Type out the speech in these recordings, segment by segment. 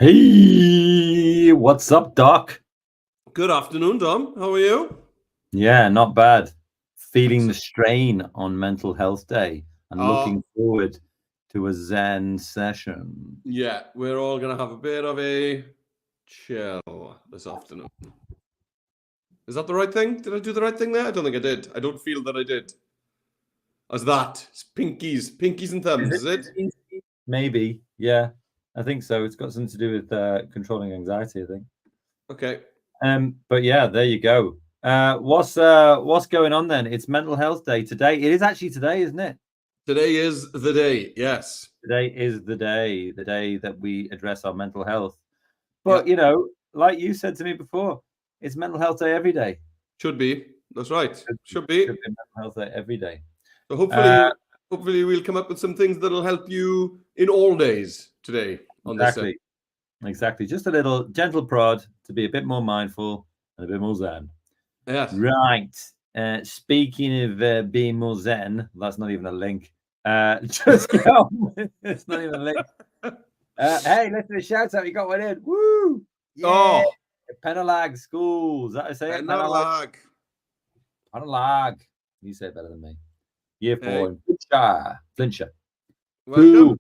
Hey, what's up, Doc? Good afternoon, Dom. How are you? Yeah, not bad. Feeling the Excellent. strain on Mental Health Day and Uh, looking forward to a Zen session. yeah, we're all going to have a bit of a chill this afternoon. Is that the right thing? Did I do the right thing there? I don't think I did. I don't feel that I did. As that. It's pinkies and Is thumbs, it? is it? Maybe. Yeah, I think so. It's got something to do with controlling anxiety, I think. Okay. But yeah, there you go. What's going on then? It's Mental Health Day today. It is actually today, isn't it? Today is the day. Yes. Today is the day that we address our mental health. Yeah. But like you said to me before, it's Mental Health Day every day. Should be. That's right. Should Should be. be Mental Health Day every day. So Uh, hopefully we'll come up with some things that'll help you in all days today on this set. exactly. Just a little gentle prod to be a bit more mindful and a bit more zen. Yes. Right. Speaking of being more zen, that's not even a link. Just go. It's not even a link. Hey, listen to the shout out. You got one in. Woo! Yeah. Oh, Penalag Schools. That I say it? Penalag. Penalag. You say it better than me. Year 4 Hey. in Flintshire. Welcome.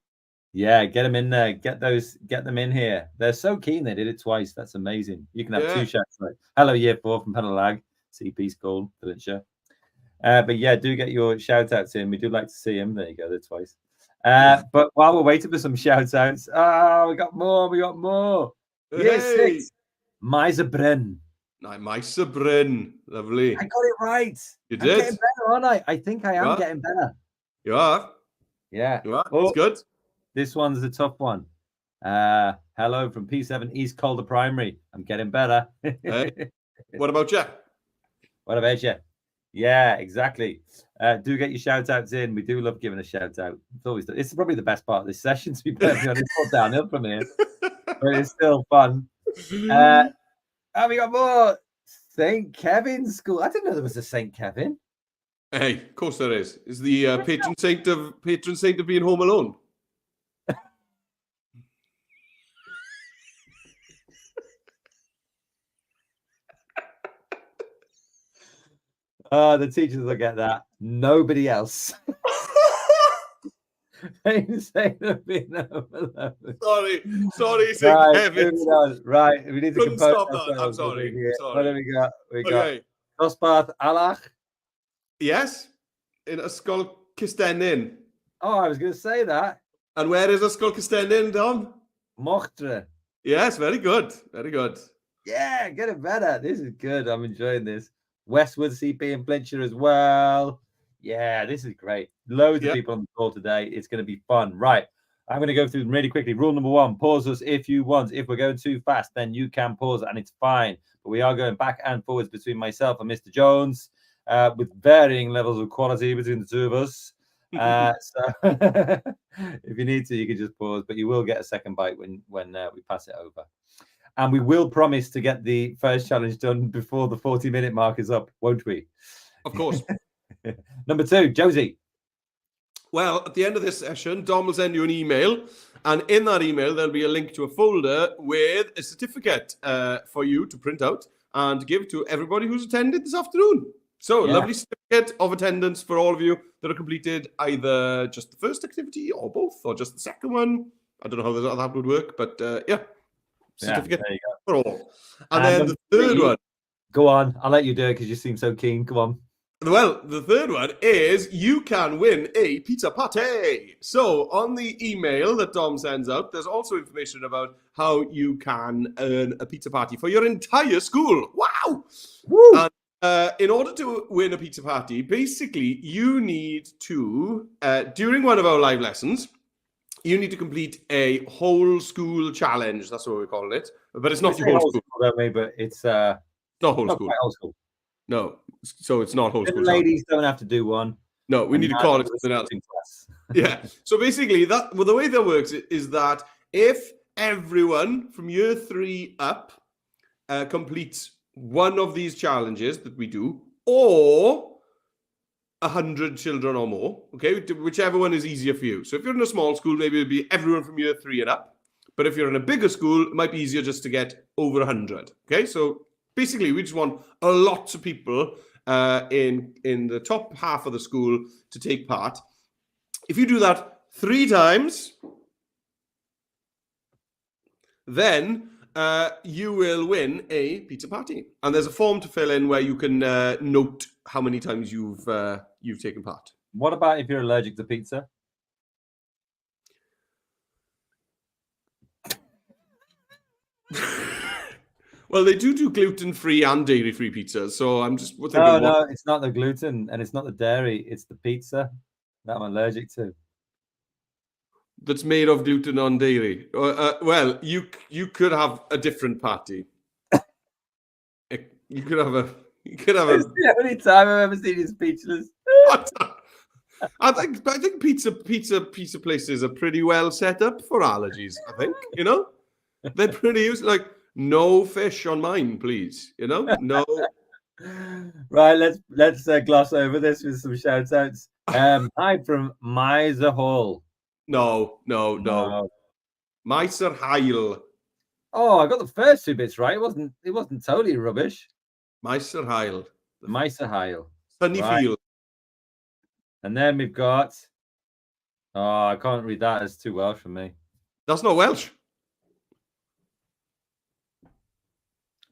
Yeah, get them in there. Get them in here. They're so keen. They did it twice. That's amazing. You can have two shouts. Like, hello, Year 4 from Penalag, CP School, Flintshire. But yeah, do get your shout outs in. We do like to see him. There you go. They're twice. But while we're waiting for some shout outs, we got more. Year 6, Miser Bryn. Miser Bryn. Lovely. I got it right. You I'm did. getting better, aren't I? I think I am getting better. You are. Yeah. You are. It's good. This one's a tough one. Hello from P7 East Calder Primary. I'm getting better. Hey. What about you? What about you? Yeah, exactly. Do get your shout outs in. We do love giving a shout out. It's probably the best part of this session, to be perfectly honest. It's all downhill from here, but it's still fun. We got more St. Kevin's School. I didn't know there was a St. Kevin. Hey, of course there is. Is the patron saint of being home alone. The teachers will get that. Nobody else. Sorry, St. Kevin. Right, we need to Couldn't compose stop that. ourselves. I'm sorry. What have we got? We Okay. got Dosbarth Alach. Yes, in Ysgol Cystennin. Oh, I was going to say that. And where is Ysgol Cystennin, Dom? Mochtre. Yes, very good. Very good. Yeah, get it better. This is good. I'm enjoying this. Westwood CP and Flintshire as well. Yeah, this is great. Loads of people on the call today. It's going to be fun. Right. I'm going to go through them really quickly. Rule number 1, pause us if you want. If we're going too fast, then you can pause and it's fine. But we are going back and forwards between myself and Mr. Jones with varying levels of quality between the two of us. So if you need to, you can just pause, but you will get a second bite when we pass it over. And we will promise to get the first challenge done before the 40-minute mark is up, won't we? Of course. Number 2, Josie. Well, at the end of this session, Dom will send you an email. And in that email, there'll be a link to a folder with a certificate for you to print out and give to everybody who's attended this afternoon. So, lovely certificate of attendance for all of you that have completed either just the first activity or both, or just the second one. I don't know how that would work, but certificate for all. And then the third one. Go on. I'll let you do it because you seem so keen. Go on. Well, the third one is you can win a pizza party. So on the email that Dom sends out, there's also information about how you can earn a pizza party for your entire school. Wow! Woo! And in order to win a pizza party, basically you need to, during one of our live lessons, you need to complete a whole school challenge. That's what we're calling it. But it's not the whole school. Don't we? But it's not whole not school. Quite whole school. No. So it's not whole school. The ladies don't have to do one. No, we need to call it something else. Yeah. So basically, the way that works is that if everyone from year 3 up completes one of these challenges that we do, or 100 children or more, okay, whichever one is easier for you. So if you're in a small school, maybe it'll be everyone from year 3 and up. But if you're in a bigger school, it might be easier just to get over 100. Okay, so basically, we just want a lot of people in the top half of the school to take part. If you do that 3 times, then you will win a pizza party. And there's a form to fill in where you can note how many times you've taken part. What about if you're allergic to pizza? Well, they do gluten-free and dairy-free pizzas, so I'm just thinking. No, it's not the gluten and it's not the dairy. It's the pizza that I'm allergic to. That's made of gluten on dairy. Well, you could have a different party. You could have a. It's the only time I've ever seen you speechless. I think pizza places are pretty well set up for allergies. I think they're pretty used. Like no fish on mine, please. No. Right, let's gloss over this with some shout outs. Hi from Miser Hall. No. Meiser Heil. Oh, I got the first 2 bits right. It wasn't totally rubbish. Meiser Heil. Meiser Heil. Sunnyfield. And then we've got. Oh, I can't read that. It's too Welsh for me. That's not Welsh.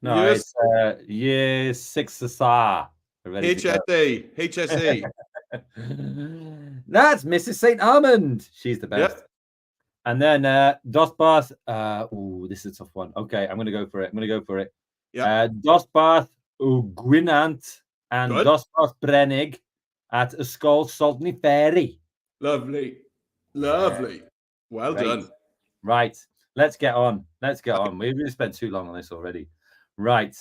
No, yes. It's year 6 SAR. HSA. That's Mrs. St. Armand. She's the best. Yep. And then Dosbarth. This is a tough one. Okay, I'm going to go for it. Yeah. Dosbarth Gwynant and Dosbarth Brennig at Ysgol Saltney Ferry. Lovely. Well done. Right. Let's get on. We've really spent too long on this already. Right.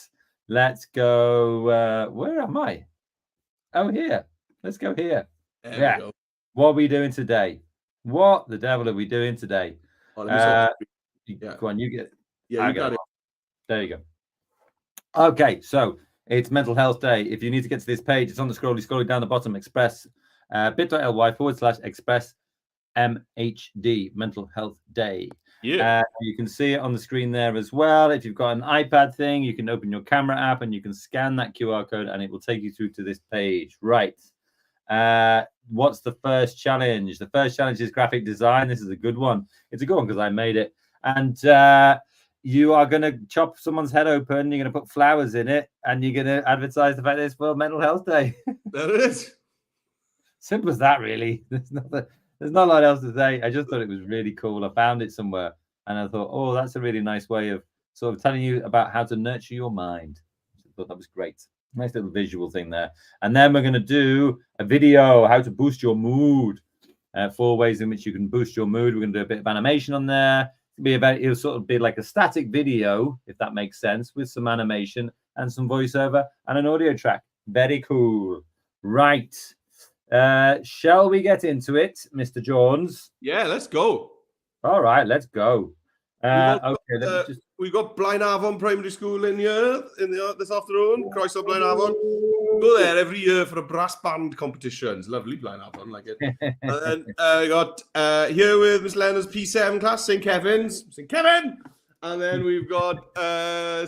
Let's go. Where am I? Oh, here. Let's go here. There we go. What are we doing today? What the devil are we doing today? Go on, you get. Yeah, you got it. There you go. Okay, so it's Mental Health Day. If you need to get to this page, it's on the scrolling down the bottom. Express bit.ly/express MHD Mental Health Day. Yeah. You can see it on the screen there as well. If you've got an iPad thing, you can open your camera app and you can scan that QR code and it will take you through to this page. Right. What's the first challenge? The first challenge is graphic design. This is a good one. It's a good one because I made it. And you are going to chop someone's head open. You're going to put flowers in it and you're going to advertise the fact that it's World Mental Health Day. There it is. Simple as that, really. There's not a lot else to say. I just thought it was really cool. I found it somewhere and I thought, oh, that's a really nice way of sort of telling you about how to nurture your mind. I thought that was great. Nice little visual thing there. And then we're going to do a video, how to boost your mood. 4 ways in which you can boost your mood. We're going to do a bit of animation on there. It'll sort of be like a static video, if that makes sense, with some animation and some voiceover and an audio track. Very cool. Right. Shall we get into it, Mr. Jones? Yeah, let's go. All right, let's go. We've got Blaen Avon Primary School in here this afternoon. Croeso Blaen Avon. Go there every year for a brass band competition. It's lovely, Blaen Avon, like it. And then we got here with Miss Leonard's P7 class, St. Kevin's. St. Kevin! And then we've got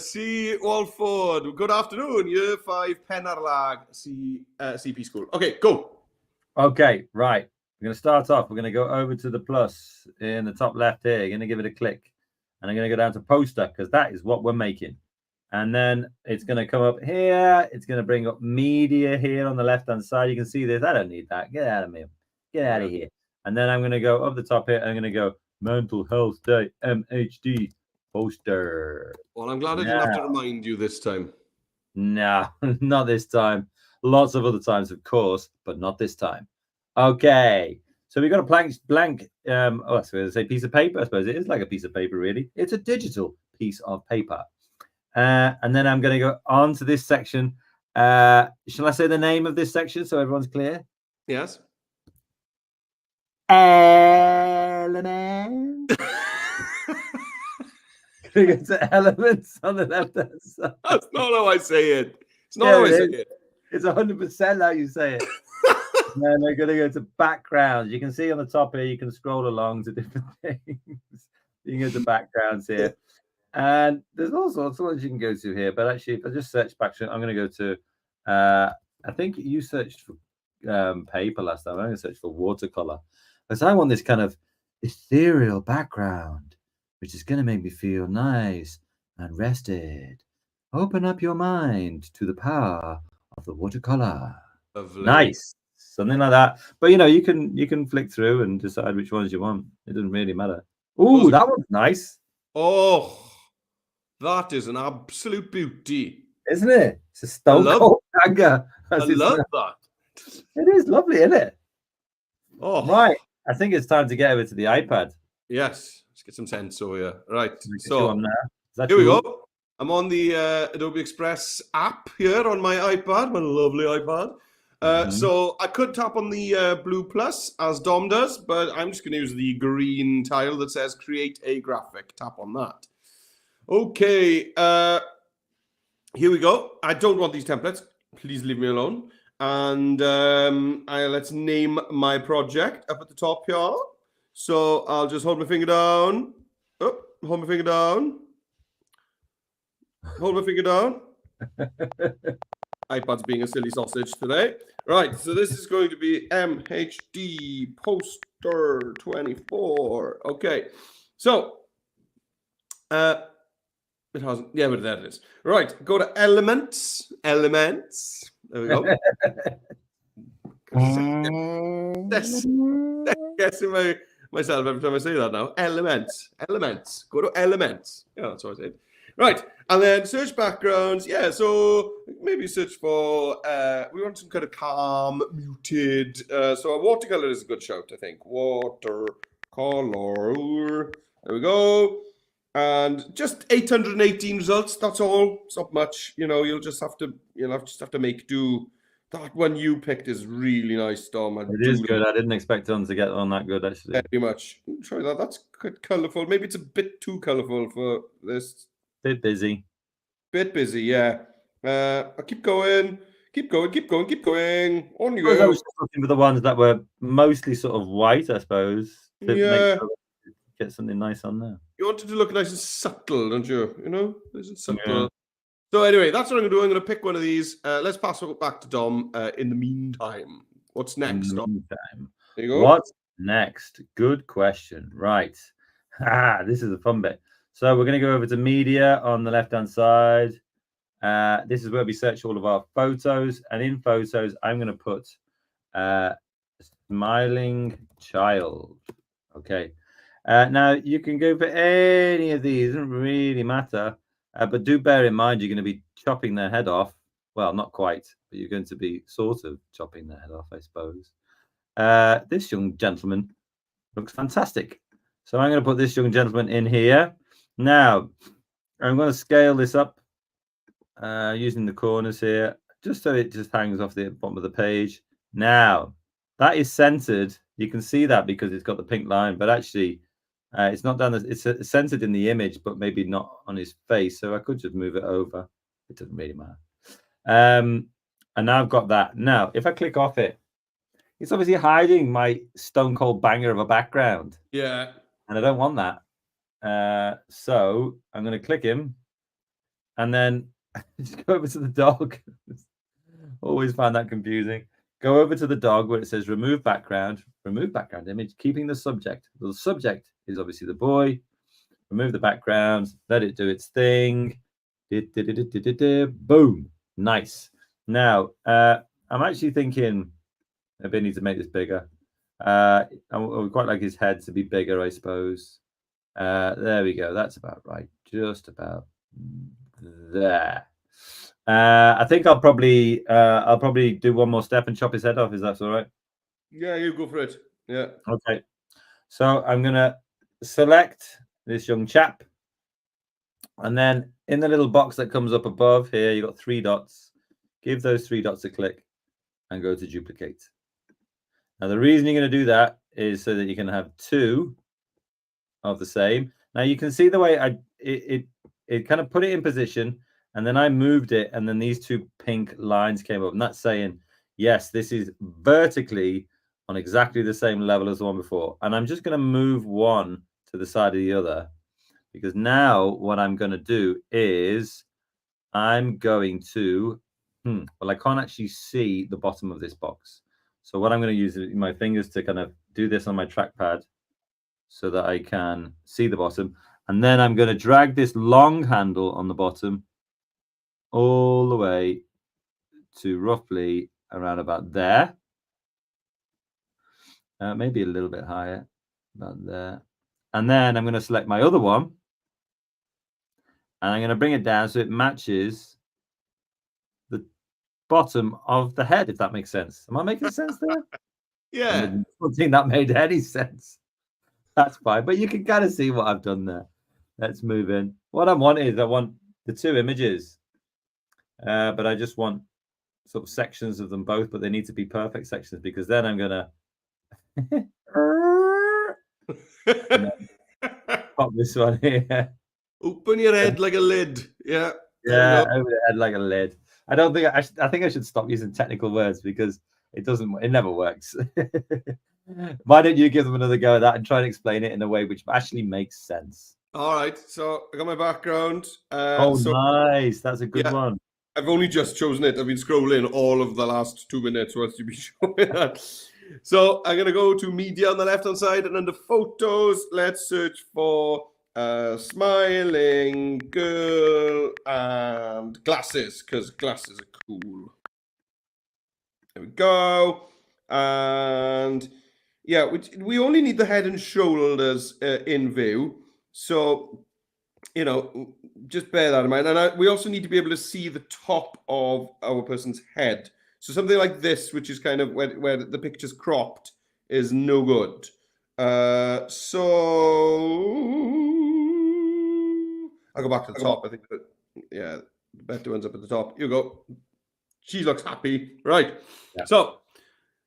C. Walford. Good afternoon, Year 5 Penarlag CP School. Okay, go. Okay, right. We're going to start off. We're going to go over to the plus in the top left here. You're going to give it a click. And I'm going to go down to poster because that is what we're making. And then it's going to come up here. It's going to bring up media here on the left-hand side. You can see this. I don't need that. Get out of me. Get out of here. And then I'm going to go up the top here. I'm going to go Mental Health Day, MHD, poster. Well, I'm glad I didn't have to remind you this time. No, not this time. Lots of other times, of course, but not this time. Okay. So we've got a blank, I was going to say piece of paper. I suppose it is like a piece of paper, really. It's a digital piece of paper. And then I'm going to go on to this section. Shall I say the name of this section so everyone's clear? Yes. Elements. Can we go to elements on the left-hand side? That's not how I say it. It's not how I say it. It's 100% how you say it. Then we're going to go to backgrounds. You can see on the top here, you can scroll along to different things. You can go to backgrounds here. And there's all sorts of ones you can go to here. But actually, if I just search background, I'm going to go to, I think you searched for paper last time. I'm going to search for watercolor. Because I want this kind of ethereal background, which is going to make me feel nice and rested. Open up your mind to the power of the watercolor. Lovely. Nice. Something like that. But you can flick through and decide which ones you want. It doesn't really matter. Ooh, that one's nice. Oh, that is an absolute beauty. Isn't it? It's a stone cold banger. I love that. It is lovely, isn't it? Oh, right. I think it's time to get over to the iPad. Yes. Let's get some sense over here. Right. So here we go. I'm on the Adobe Express app here on my iPad, my lovely iPad. So I could tap on the blue plus as Dom does, but I'm just going to use the green tile that says create a graphic. Tap on that. Okay. Here we go. I don't want these templates. Please leave me alone. And let's name my project up at the top here. So I'll just hold my finger down. Oh, hold my finger down. Hold my finger down. iPad's being a silly sausage today. Right, so this is going to be MHD poster 24. Okay, so it hasn't. Yeah, but there it is. Right, go to elements. Elements. There we go. Guessing myself every time I say that now. Elements. Elements. Go to elements. Yeah, that's what I said. Right, and then search backgrounds. Yeah, so maybe search for, we want some kind of calm, muted. So a watercolor is a good shout, I think. Watercolor. There we go. And just 818 results. That's all. It's not much. You'll just have to make do. That one you picked is really nice, Dom. It is good. I didn't expect them to get on that good, actually. Very much. Try that. That's quite colourful. Maybe it's a bit too colourful for this. Bit busy. Bit busy, yeah. I'll keep going. Keep going. On you go. I was go. looking for the ones that were mostly sort of white, I suppose. To Yeah. make sure get something nice on there. You want it to look nice and subtle, don't you? Nice and subtle. Yeah. So anyway, that's what I'm going to do. I'm going to pick one of these. Let's pass it back to Dom. In the meantime, what's next, Dom? There you go. What's next? Good question. Right. This is the fun bit. So we're going to go over to media on the left-hand side. This is where we search all of our photos. And in photos, I'm going to put smiling child. Okay. Now, you can go for any of these. It doesn't really matter. But do bear in mind, you're going to be chopping their head off. Well, not quite, but you're going to be sort of chopping their head off, I suppose. This young gentleman looks fantastic. So I'm going to put this young gentleman in here. Now, I'm going to scale this up using the corners here, just so it just hangs off the bottom of the page. Now, that is centered. You can see that because it's got the pink line, but actually, it's not done. It's centered in the image, but maybe not on his face. So I could just move it over. It doesn't really matter. And now I've got that. Now, if I click off it, it's obviously hiding my stone cold banger of a background. Yeah. And I don't want that. So I'm going to click him and then just go over to the dog. Always find that confusing. Go over to the dog where it says remove background image, keeping the subject. The subject is obviously the boy. Remove the background, let it do its thing. Boom. Nice. Now, I'm actually thinking maybe I need to make this bigger. I would quite like his head to be bigger, I suppose. There we go. That's about right. Just about there. I think I'll probably do one more step and chop his head off. Is that all right? Yeah, you go for it. Yeah. Okay. So I'm gonna select this young chap, and then in the little box that comes up above here, you've got 3 dots. Give those 3 dots a click and go to duplicate. Now the reason you're going to do that is so that you can have 2 of the same. Now you can see the way it kind of put it in position, and then I moved it, and then these 2 pink lines came up, and that's saying yes, this is vertically on exactly the same level as the one before. And I'm just going to move one to the side of the other because now what I'm going to do is I'm going to, well, I can't actually see the bottom of this box. So what I'm going to use is my fingers to kind of do this on my trackpad so that I can see the bottom. And then I'm going to drag this long handle on the bottom all the way to roughly around about there. Maybe a little bit higher, about there. And then I'm going to select my other one. And I'm going to bring it down so it matches the bottom of the head, if that makes sense. Am I making sense there? Yeah. I don't think that made any sense. That's fine. But you can kind of see what I've done there. Let's move in. What I want is I want the two images. But I just want sort of sections of them both, but they need to be perfect sections because then I'm going to pop this one here. Open your head like a lid. Yeah. Yeah, over the head like a lid. I don't think I think I should stop using technical words because it never works. Why don't you give them another go at that and try and explain it in a way which actually makes sense? All right. So I got my background. Nice. That's a good one. I've only just chosen it. I've been scrolling all of the last 2 minutes whilst you've been showing that. So I'm going to go to media on the left-hand side, and under photos, let's search for smiling girl and glasses, because glasses are cool. There we go. And yeah, we only need the head and shoulders in view. So, you know, just bear that in mind. And we also need to be able to see the top of our person's head. So something like this, which is kind of where the picture's cropped, is no good. So I'll go back to the top. I think that, yeah, the better one's up at the top. You go. She looks happy. Right. Yeah. So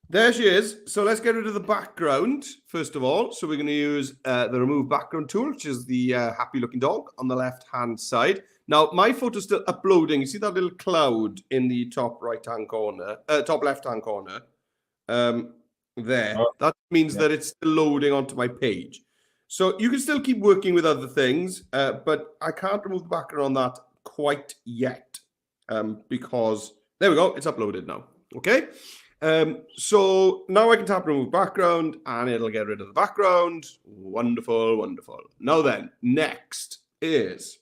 there she is. So let's get rid of the background, first of all. So we're going to use the remove background tool, which is the happy looking dog on the left-hand side. Now, my photo's still uploading. You see that little cloud in the top right-hand corner, top left-hand corner there. Oh, that means that it's still loading onto my page. So you can still keep working with other things, but I can't remove the background on that quite yet because, there we go, it's uploaded now. Okay. So now I can tap remove background and it'll get rid of the background. Wonderful, wonderful. Now then, next is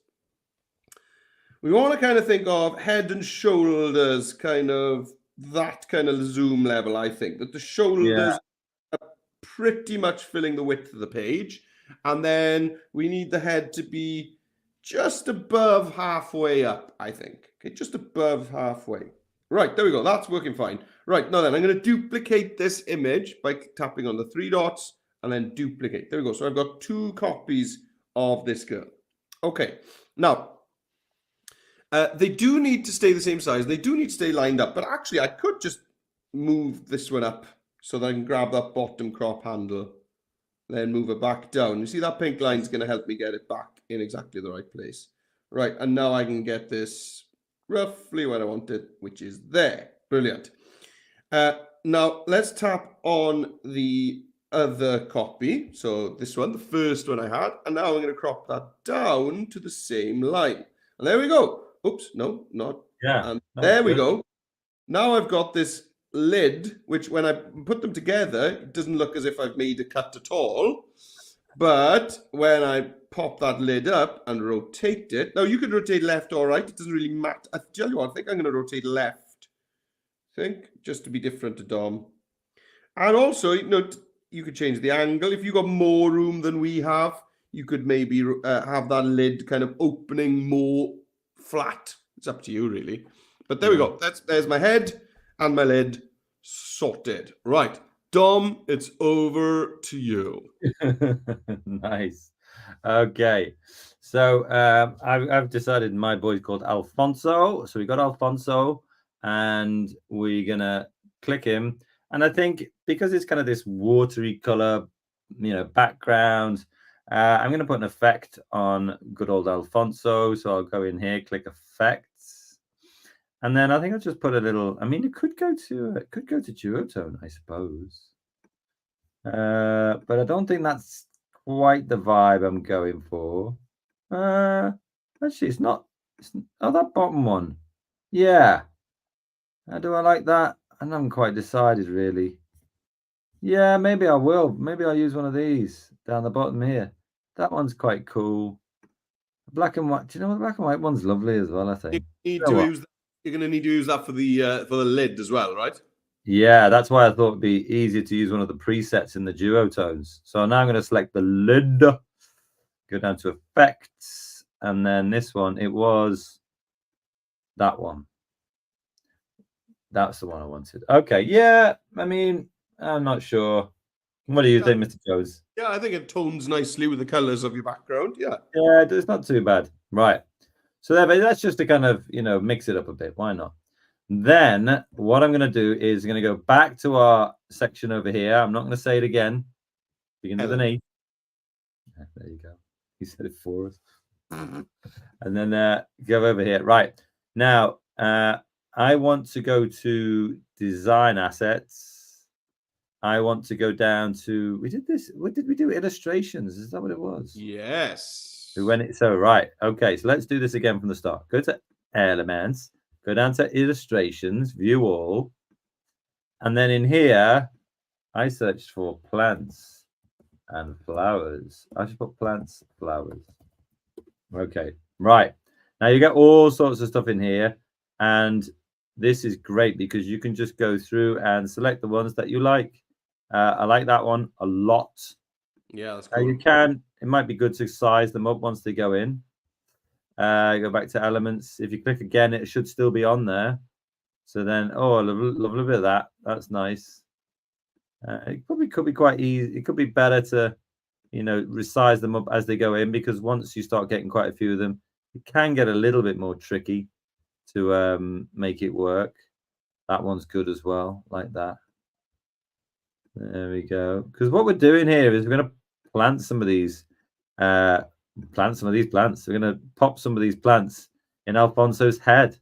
we want to kind of think of head and shoulders, kind of that kind of zoom level. I think that the shoulders are pretty much filling the width of the page. And then we need the head to be just above halfway up, I think. Okay, just above halfway. Right, there we go. That's working fine. Right, now then, I'm going to duplicate this image by tapping on the 3 dots and then duplicate. There we go. So I've got 2 copies of this girl. Okay, now, they do need to stay the same size. They do need to stay lined up. But actually, I could just move this one up so that I can grab that bottom crop handle, then move it back down. You see that pink line is going to help me get it back in exactly the right place. Right, and now I can get this roughly where I want it, which is there. Brilliant. Now, let's tap on the other copy. So this one, the first one I had. And now I'm going to crop that down to the same line. And there we go. Oops, no, not. Yeah. And there we go. Now I've got this lid, which when I put them together, it doesn't look as if I've made a cut at all. But when I pop that lid up and rotate it, now you can rotate left or right. It doesn't really matter. I tell you what, I think I'm going to rotate left. I think just to be different to Dom. And also, you know, you could change the angle. If you got more room than we have, you could maybe have that lid kind of opening more flat. It's up to you, really. But there we go. There's my head and my lid sorted. Right. Dom, it's over to you. Nice. Okay. So I've decided my boy's called Alfonso. So we got Alfonso and we're going to click him. And I think because it's kind of this watery color, you know, background, I'm going to put an effect on good old Alfonso. So I'll go in here, click effects. And then I think I'll just put a little, I mean, it could go to duotone, I suppose. But I don't think that's quite the vibe I'm going for. Actually, it's not. Oh, that bottom one. Yeah. Do I like that? I haven't quite decided really. Yeah, maybe I will. Maybe I'll use one of these down the bottom here. That one's quite cool. Black and white. Do you know what? The black and white one's lovely as well, I think. Need You know to what? use. You're going to need to use that for the lid as well, right? Yeah, that's why I thought it'd be easier to use one of the presets in the duotones. So now I'm going to select the lid, go down to effects, and then this one, it was that one. That's the one I wanted. Okay, yeah, I mean, I'm not sure. What do you think, Mr. Jones? Yeah, I think it tones nicely with the colors of your background. Yeah. Yeah, it's not too bad. Right. So that's just to kind of, mix it up a bit. Why not? Then what I'm going to do is going to go back to our section over here. I'm not going to say it again. Begins with an E. Yeah, there you go. He said it for us. And then go over here. Right. Now, I want to go to design assets. I want to go down to, we did this. What did we do? Illustrations. Is that what it was? Yes. Right. Okay. So let's do this again from the start. Go to elements. Go down to illustrations, view all. And then in here, I searched for plants and flowers. I should put plants, flowers. Okay, right. Now you get all sorts of stuff in here. And this is great because you can just go through and select the ones that you like. I like that one a lot. Yeah, that's cool. You can, it might be good to size them up once they go in. Go back to elements. If you click again, it should still be on there. So then, oh, a lovely bit of that. That's nice. It probably could be quite easy. It could be better to, resize them up as they go in, because once you start getting quite a few of them, it can get a little bit more tricky to make it work. That one's good as well, like that. There we go. Because what we're doing here is we're going to plant some of these plants. We're going to pop some of these plants in Alfonso's head.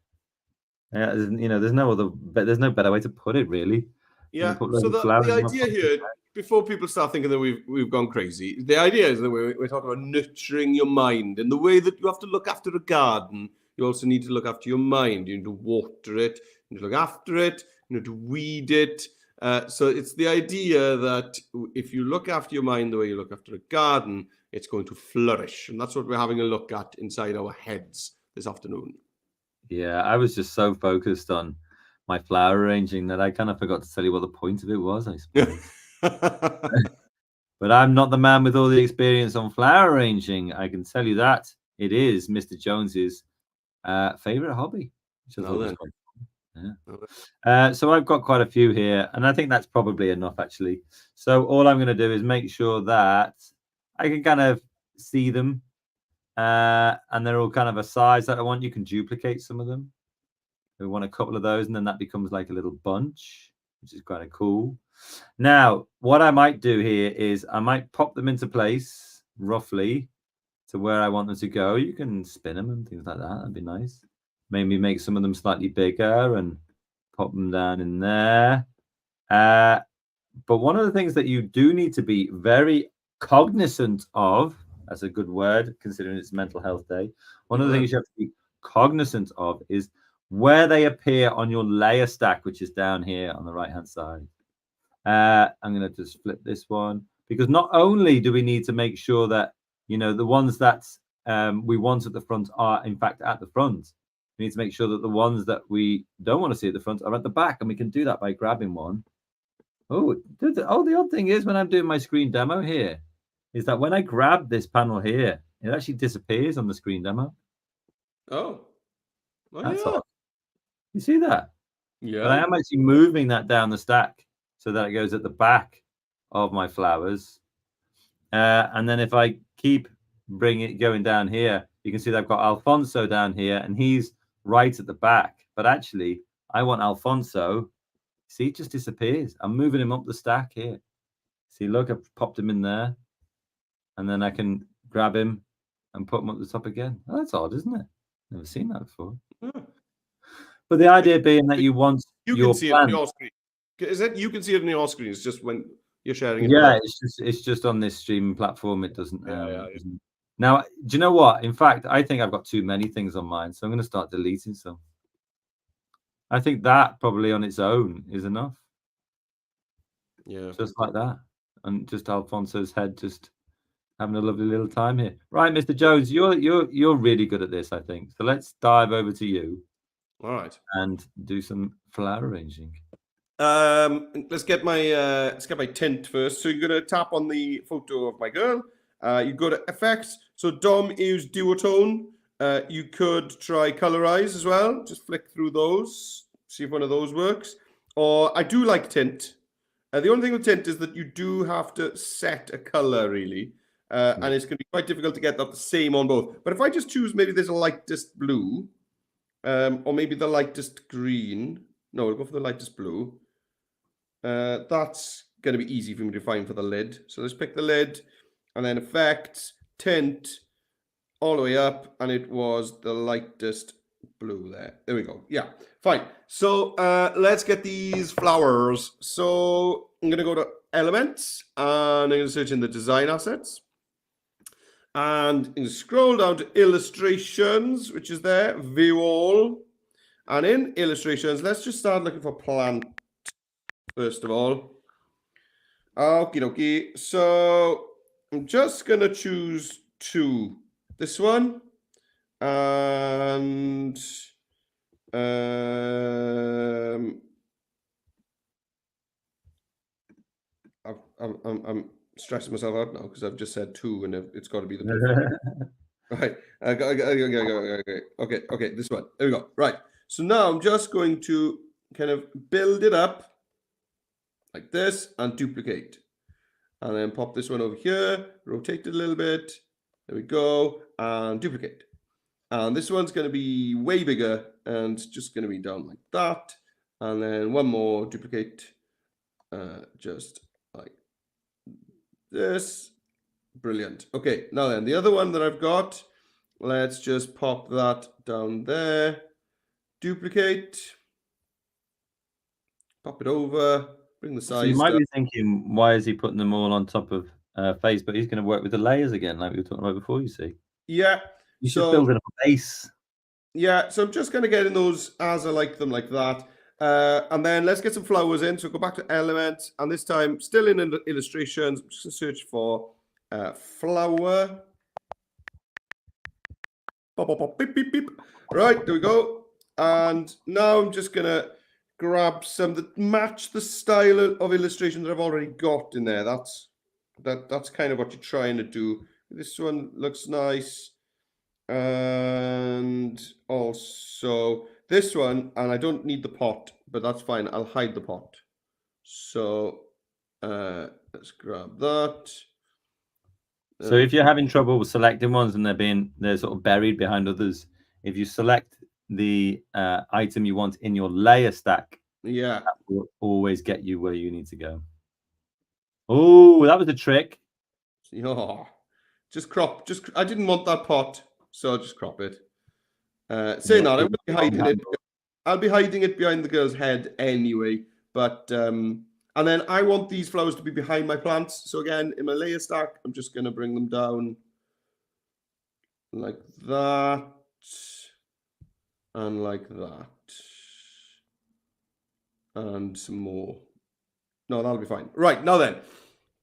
There's no better way to put it, really. Yeah. So the idea here, before people start thinking that we've gone crazy, the idea is that we're talking about nurturing your mind, and the way that you have to look after a garden, you also need to look after your mind. You need to water it, you need to look after it, you need to weed it. So it's the idea that if you look after your mind the way you look after a garden, it's going to flourish. And that's what we're having a look at inside our heads this afternoon. Yeah, I was just so focused on my flower arranging that I kind of forgot to tell you what the point of it was, I suppose. But I'm not the man with all the experience on flower arranging. I can tell you that. It is Mr. Jones's favorite hobby. Which I thought was quite cool. Yeah. So I've got quite a few here, and I think that's probably enough, actually. So all I'm going to do is make sure that I can kind of see them, and they're all kind of a size that I want. You can duplicate some of them. We want a couple of those, and then that becomes like a little bunch, which is kind of cool. Now, what I might do here is I might pop them into place roughly to where I want them to go. You can spin them and things like that. That'd be nice. Maybe make some of them slightly bigger and pop them down in there. But one of the things that you do need to be very cognizant of, that's a good word considering it's Mental Health Day. One of the things you have to be cognizant of is where they appear on your layer stack, which is down here on the right hand side. I'm going to just flip this one, because not only do we need to make sure that the ones that we want at the front are in fact at the front, we need to make sure that the ones that we don't want to see at the front are at the back, and we can do that by grabbing one. The odd thing is, when I'm doing my screen demo here, is that when I grab this panel here, it actually disappears on the screen demo. That's odd. You see that? Yeah. But I am actually moving that down the stack so that it goes at the back of my flowers. And then if I keep going down here, you can see that I've got Alfonso down here, and he's right at the back. But actually, I want Alfonso. See, it just disappears. I'm moving him up the stack here. See, look, I've popped him in there. And then I can grab him and put him up the top again. Oh, that's odd, isn't it? Never seen that before. But the idea being that you want you can see it on your screen. Is it you can see it on your screen? It's just when you're sharing it. Yeah, it's just on this streaming platform. It doesn't. Now, do you know what? In fact, I think I've got too many things on mine, so I'm going to start deleting some. I think that probably on its own is enough. Yeah. Just like that. And just Alfonso's head just having a lovely little time here. Right, Mr. Jones, you're really good at this, I think. So let's dive over to you. All right. And do some flower arranging. Let's get my tint first. So you're gonna tap on the photo of my girl. You go to effects. So Dom used duotone. You could try colorize as well. Just flick through those, see if one of those works. Or I do like tint. The only thing with tint is that you do have to set a color really, and it's going to be quite difficult to get that the same on both. But if I just choose maybe there's a lightest blue, or maybe the lightest green. No, we'll go for the lightest blue. That's going to be easy for me to find for the lid. So let's pick the lid, and then effects, tint, all the way up, and it was the lightest blue there. There we go. Yeah, fine. So let's get these flowers. So I'm going to go to elements, and I'm going to search in the design assets. And I'm going to scroll down to illustrations, which is there, view all. And in illustrations, let's just start looking for plant, first of all. Okie dokie. So I'm just going to choose two. This one and I'm stressing myself out now because I've just said two and it's got to be the perfect. Right. Okay. This one. There we go. Right. So now I'm just going to kind of build it up like this and duplicate, and then pop this one over here, rotate it a little bit. There we go, and duplicate. And this one's going to be way bigger and just going to be down like that. And then one more, duplicate, just like this. Brilliant. Okay, now then, the other one that I've got, let's just pop that down there. Duplicate. Pop it over. Bring the size. So you might be thinking, why is he putting them all on top of face? But he's going to work with the layers again, like we were talking about before, you see. Yeah. He's just building up a base. Yeah, so I'm just going to get in those as I like them, like that. And then let's get some flowers in. So go back to elements, and this time still in illustrations. I'm just going to search for flower. Pop, pop, pop, beep, beep, beep. Right, there we go. And now I'm just going to grab some that match the style of illustration that I've already got in there. That's kind of what you're trying to do. This one looks nice. And also this one, and I don't need the pot, but that's fine. I'll hide the pot. So let's grab that. So if you're having trouble with selecting ones and they're sort of buried behind others, if you select the item you want in your layer stack, yeah, that will always get you where you need to go. Oh, that was the trick. Oh, just crop. I didn't want that pot, so I'll just crop it. Saying that, I will be hiding it. I'll be hiding it behind the girl's head anyway. But and then I want these flowers to be behind my plants. So again, in my layer stack, I'm just going to bring them down like that and like that. And some more. No, that'll be fine. Right, now then,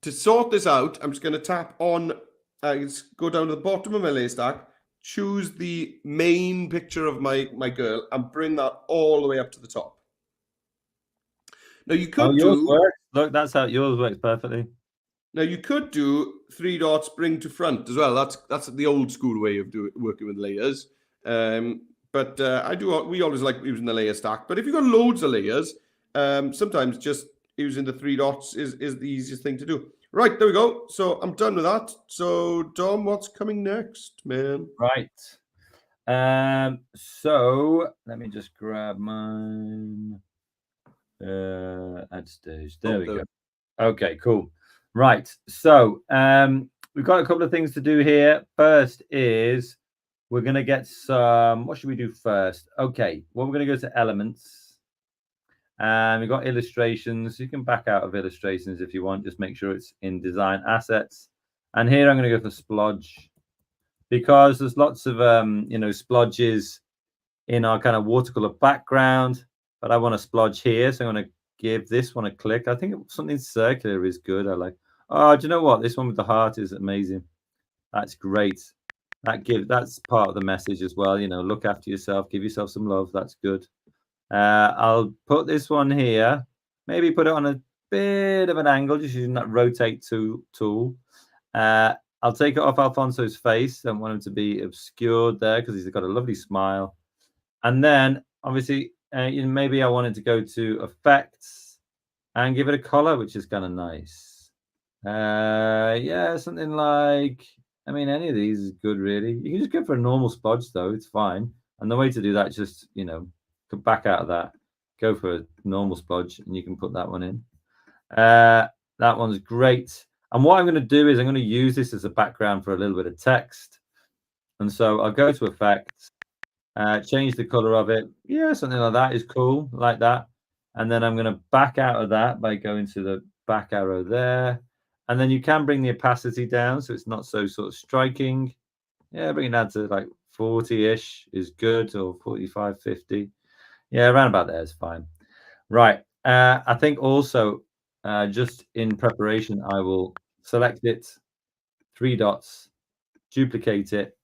to sort this out, I'm just going to tap on, go down to the bottom of my layer stack, choose the main picture of my girl, and bring that all the way up to the top. Now you could look, that's how yours works perfectly. Now you could do 3 dots, bring to front as well. That's the old school way of working with layers. But we always like using the layer stack. But if you've got loads of layers, sometimes just using the 3 dots is the easiest thing to do. Right, there we go. So I'm done with that. So Dom, what's coming next, man? Right. So let me just grab mine. Add stage. There we go. Okay, cool. Right. So we've got a couple of things to do here. First is we're going to get some. What should we do first? Okay. Well, we're going to go to elements. And we've got illustrations. You can back out of illustrations if you want. Just make sure it's in design assets. And here I'm going to go for splodge. because there's lots of splodges in our kind of watercolor background, but I want a splodge here, so I'm going to give this one a click. I think something circular is good. I like. Oh, do you know what? This one with the heart is amazing. That's great. That's part of the message as well. Look after yourself, give yourself some love. That's good. I'll put this one here. Maybe put it on a bit of an angle, just using that rotate tool. I'll take it off Alfonso's face. Don't want him to be obscured there because he's got a lovely smile. And then, obviously, maybe I wanted to go to effects and give it a color, which is kind of nice. Yeah, something like, any of these is good, really. You can just go for a normal splodge, though. It's fine. And the way to do that is just, come back out of that, go for a normal splodge, and you can put that one in. That one's great. And what I'm going to do is I'm going to use this as a background for a little bit of text. And so I'll go to effects, change the color of it. Yeah, something like that is cool, like that. And then I'm going to back out of that by going to the back arrow there. And then you can bring the opacity down so it's not so sort of striking. Yeah, bring it down to like 40-ish is good, or 45, 50. Yeah, around about there is fine. Right. I think also, just in preparation, I will select it, 3 dots, duplicate it,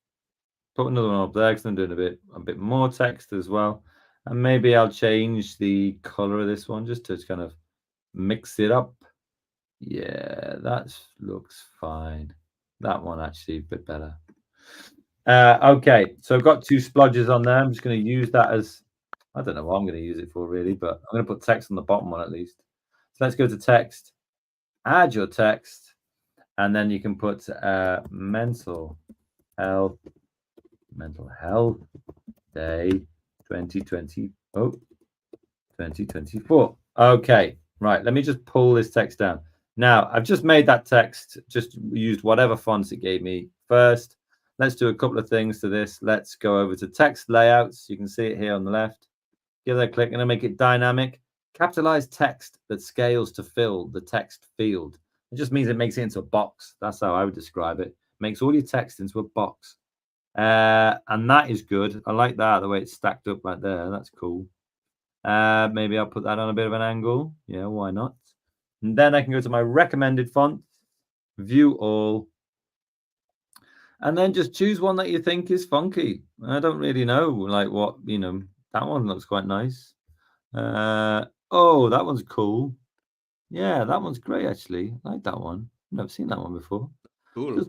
put another one up there because I'm doing a bit more text as well. And maybe I'll change the color of this one just to kind of mix it up. Yeah, that looks fine. That one actually a bit better. Okay, so I've got 2 splodges on there. I'm just going to use that as, I don't know what I'm going to use it for really, but I'm going to put text on the bottom one at least. So let's go to text, add your text, and then you can put mental health day 2024. Okay, right. Let me just pull this text down. Now, I've just made that text, just used whatever fonts it gave me first. Let's do a couple of things to this. Let's go over to text layouts. You can see it here on the left. Give that a click. I'm going to make it dynamic. Capitalize text that scales to fill the text field. It just means it makes it into a box. That's how I would describe it. Makes all your text into a box. And that is good. I like that, the way it's stacked up like there. That's cool. Maybe I'll put that on a bit of an angle. Yeah, why not? And then I can go to my recommended font, view all, and then just choose one that you think is funky. I don't really know, like what, that one looks quite nice. Oh, that one's cool. Yeah, that one's great, actually. I like that one. I've never seen that one before. Cool.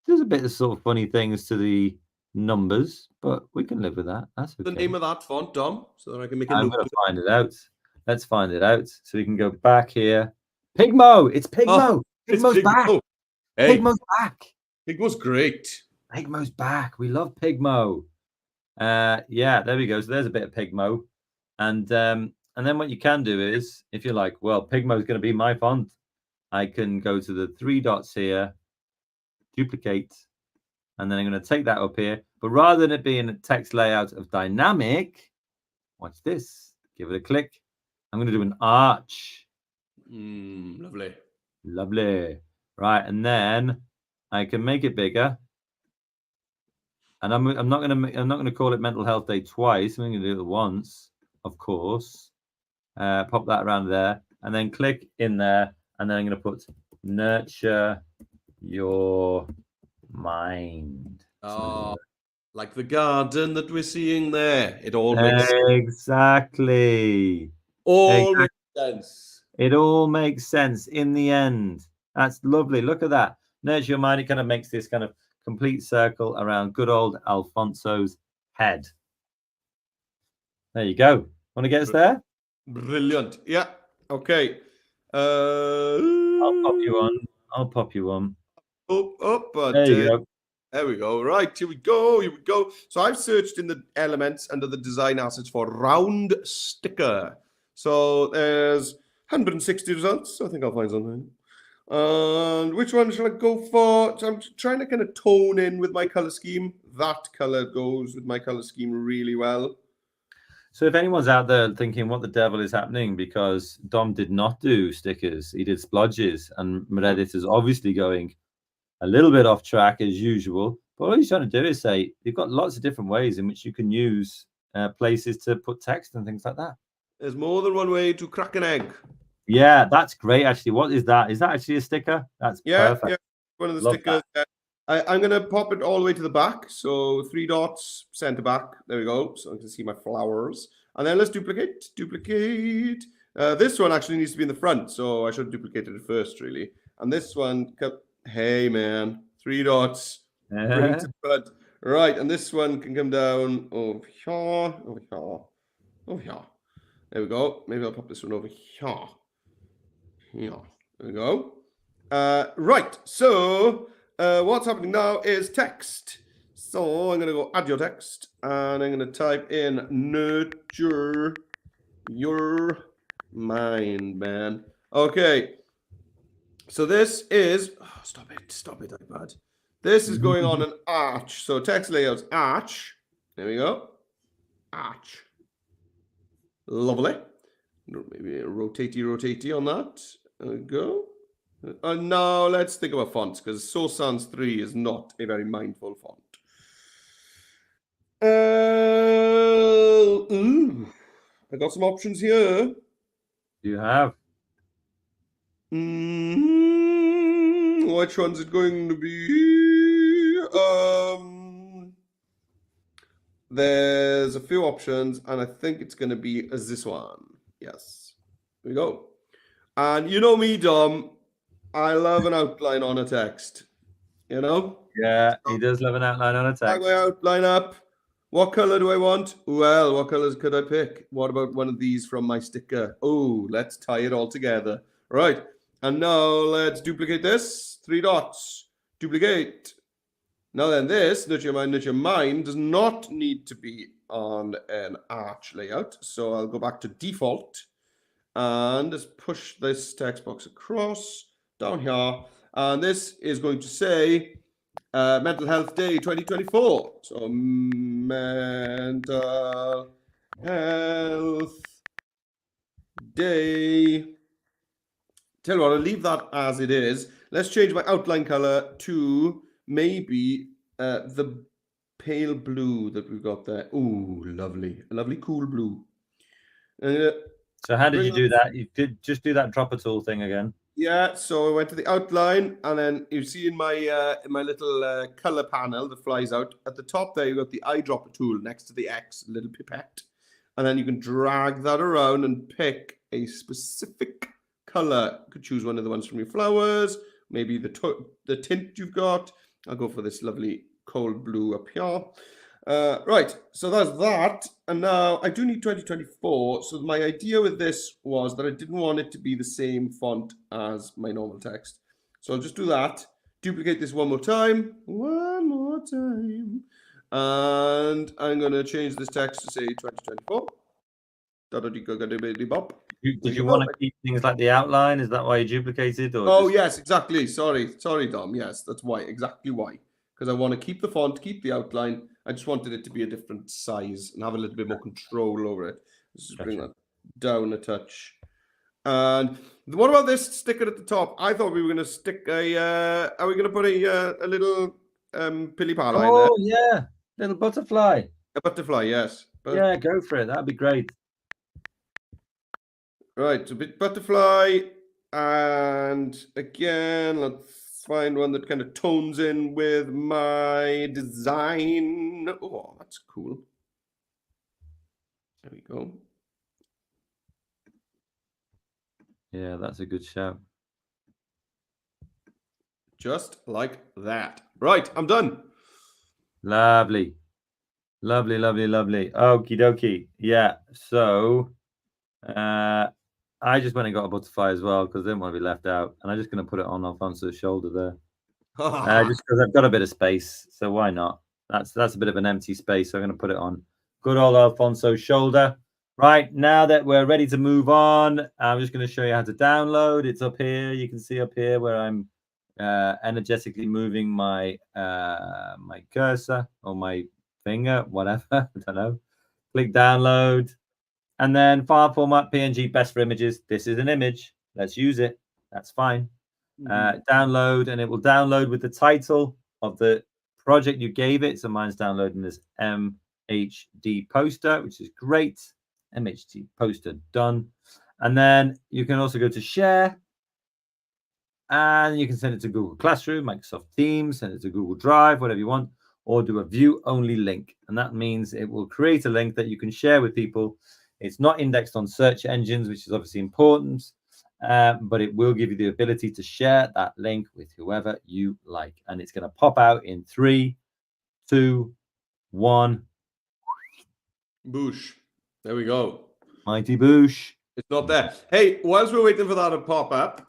There's a bit of sort of funny things to the numbers, but we can live with that. That's okay. The name of that font, Dom, so that I can make a I'm note. going to find it out. Let's find it out. So we can go back here. Pigmo! It's Pigmo! Oh, Pigmo's it's back! Hey, Pigmo's back! Pigmo's great. Pigmo's back. We love Pigmo. Yeah, there we go. So there's a bit of Pigmo. And then what you can do is, if you're like, well, Pigmo's going to be my font, I can go to the 3 dots here, duplicate, and then I'm going to take that up here. But rather than it being a text layout of dynamic, watch this. Give it a click. I'm going to do an arch. Lovely. Lovely. Right, and then I can make it bigger. And I'm not going to call it Mental Health Day twice. I'm going to do it once, of course. Pop that around there, and then click in there, and then I'm going to put nurture your mind. Oh, like the garden that we're seeing there. It all makes exactly. Makes sense. It all makes sense in the end. That's lovely. Look at that. Nurture your mind. It kind of makes this kind of complete circle around good old Alfonso's head. There you go. Want to get us there? Brilliant. Yeah. Okay. I'll pop you on. There you go. There we go. Right. Here we go. So I've searched in the elements under the design assets for round sticker. So there's 160 results. I think I'll find something. And which one shall I go for? So I'm trying to kind of tone in with my color scheme. That color goes with my color scheme really well. So if anyone's out there thinking what the devil is happening, because Dom did not do stickers, he did splodges, and Meredith is obviously going a little bit off track as usual. But all he's trying to do is say you've got lots of different ways in which you can use places to put text and things like that. There's more than one way to crack an egg. Yeah, that's great. Actually, what is that? Is that actually a sticker? That's perfect. Yeah, one of the Love stickers. I'm going to pop it all the way to the back. So 3 dots, center back. There we go. So I can see my flowers. And then let's duplicate. This one actually needs to be in the front. So I should have duplicated it first, really. And this one, hey, man, 3 dots. Bring it to the front. Right, and this one can come down over here. There we go. Maybe I'll pop this one over here. There we go. Right, so what's happening now is text. So I'm going to go add your text, and I'm going to type in nurture your mind, man. Okay, so this is, stop it, iPad. This is going on an arch. So text layouts, arch. There we go. Arch. Lovely. Maybe a rotatey on that. There we go. And now let's think about fonts, because So Sans 3 is not a very mindful font. I got some options here. You have. Which one's it going to be? There's a few options, and I think it's going to be this one. Yes. Here we go. And you know me, Dom. I love an outline on a text. You know? Yeah, he does love an outline on a text. Like my outline up. What color do I want? Well, what colors could I pick? What about one of these from my sticker? Oh, let's tie it all together. Right. And now let's duplicate this. 3 dots. Duplicate. Now then, this, nurture your mind, does not need to be on an arch layout. So I'll go back to default and just push this text box across down here. And this is going to say Mental Health Day 2024. So Mental Health Day. Tell you what, I'll leave that as it is. Let's change my outline color to maybe the pale blue that we've got there. Ooh, lovely. A lovely cool blue. So how did you do that? You did just do that dropper tool thing again? Yeah, so I went to the outline, and then you see in my little color panel that flies out, at the top there, you've got the eyedropper tool next to the X, little pipette. And then you can drag that around and pick a specific color. You could choose one of the ones from your flowers, maybe the tint you've got. I'll go for this lovely cold blue up here. Right, so that's that. And now I do need 2024. So my idea with this was that I didn't want it to be the same font as my normal text. So I'll just do that. Duplicate this one more time. And I'm going to change this text to say 2024. Did you want to keep things like the outline? Is that why you duplicated? Or oh, yes, exactly. Sorry, Dom. Yes, that's why. Exactly why. Because I want to keep the font, keep the outline. I just wanted it to be a different size and have a little bit more control over it. Let's just bring that down a touch. And what about this sticker at the top? I thought we were going to stick a. Are we going to put a little pilly-pala in there? Oh, yeah. Little butterfly. A butterfly, yes. Yeah, go for it. That'd be great. Right, a bit butterfly. And again, let's find one that kind of tones in with my design. Oh, that's cool. There we go. Yeah, that's a good shout. Just like that. Right, I'm done. Lovely. Lovely, lovely, lovely. Okie dokie. Yeah, so I just went and got a butterfly as well because I didn't want to be left out. And I'm just going to put it on Alfonso's shoulder there. Just because I've got a bit of space. So why not? That's a bit of an empty space. So I'm going to put it on good old Alfonso's shoulder. Right, now that we're ready to move on, I'm just going to show you how to download. It's up here. You can see up here where I'm energetically moving my my cursor or my finger, whatever. I don't know. Click download. And then file format, PNG, best for images. This is an image. Let's use it. That's fine. Download, and it will download with the title of the project you gave it. So mine's downloading this MHD poster, which is great. MHD poster done. And then you can also go to share, and you can send it to Google Classroom, Microsoft Teams, send it to Google Drive, whatever you want, or do a view only link. And that means it will create a link that you can share with people. It's not indexed on search engines, which is obviously important, but it will give you the ability to share that link with whoever you like. And it's going to pop out in 3, 2, 1. Boosh. There we go. Mighty boosh. It's not there. Hey, whilst we're waiting for that to pop up,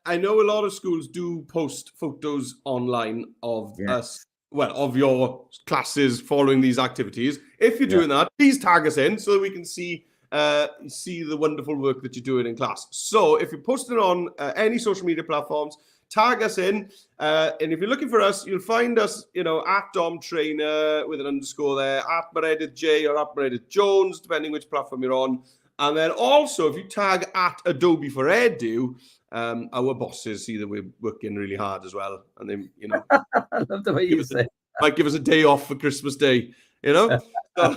I know a lot of schools do post photos online of us, well, of your classes following these activities. If you're doing that, please tag us in so that we can see the wonderful work that you're doing in class. So if you're posting on any social media platforms, tag us in. And if you're looking for us, you'll find us, at Dom Trainer with an underscore there, at Meredith J or at Meredith Jones, depending which platform you're on. And then also, if you tag at Adobe for Edu, our bosses see that we're working really hard as well. And then, I love the way you say might give us a day off for Christmas Day, So, I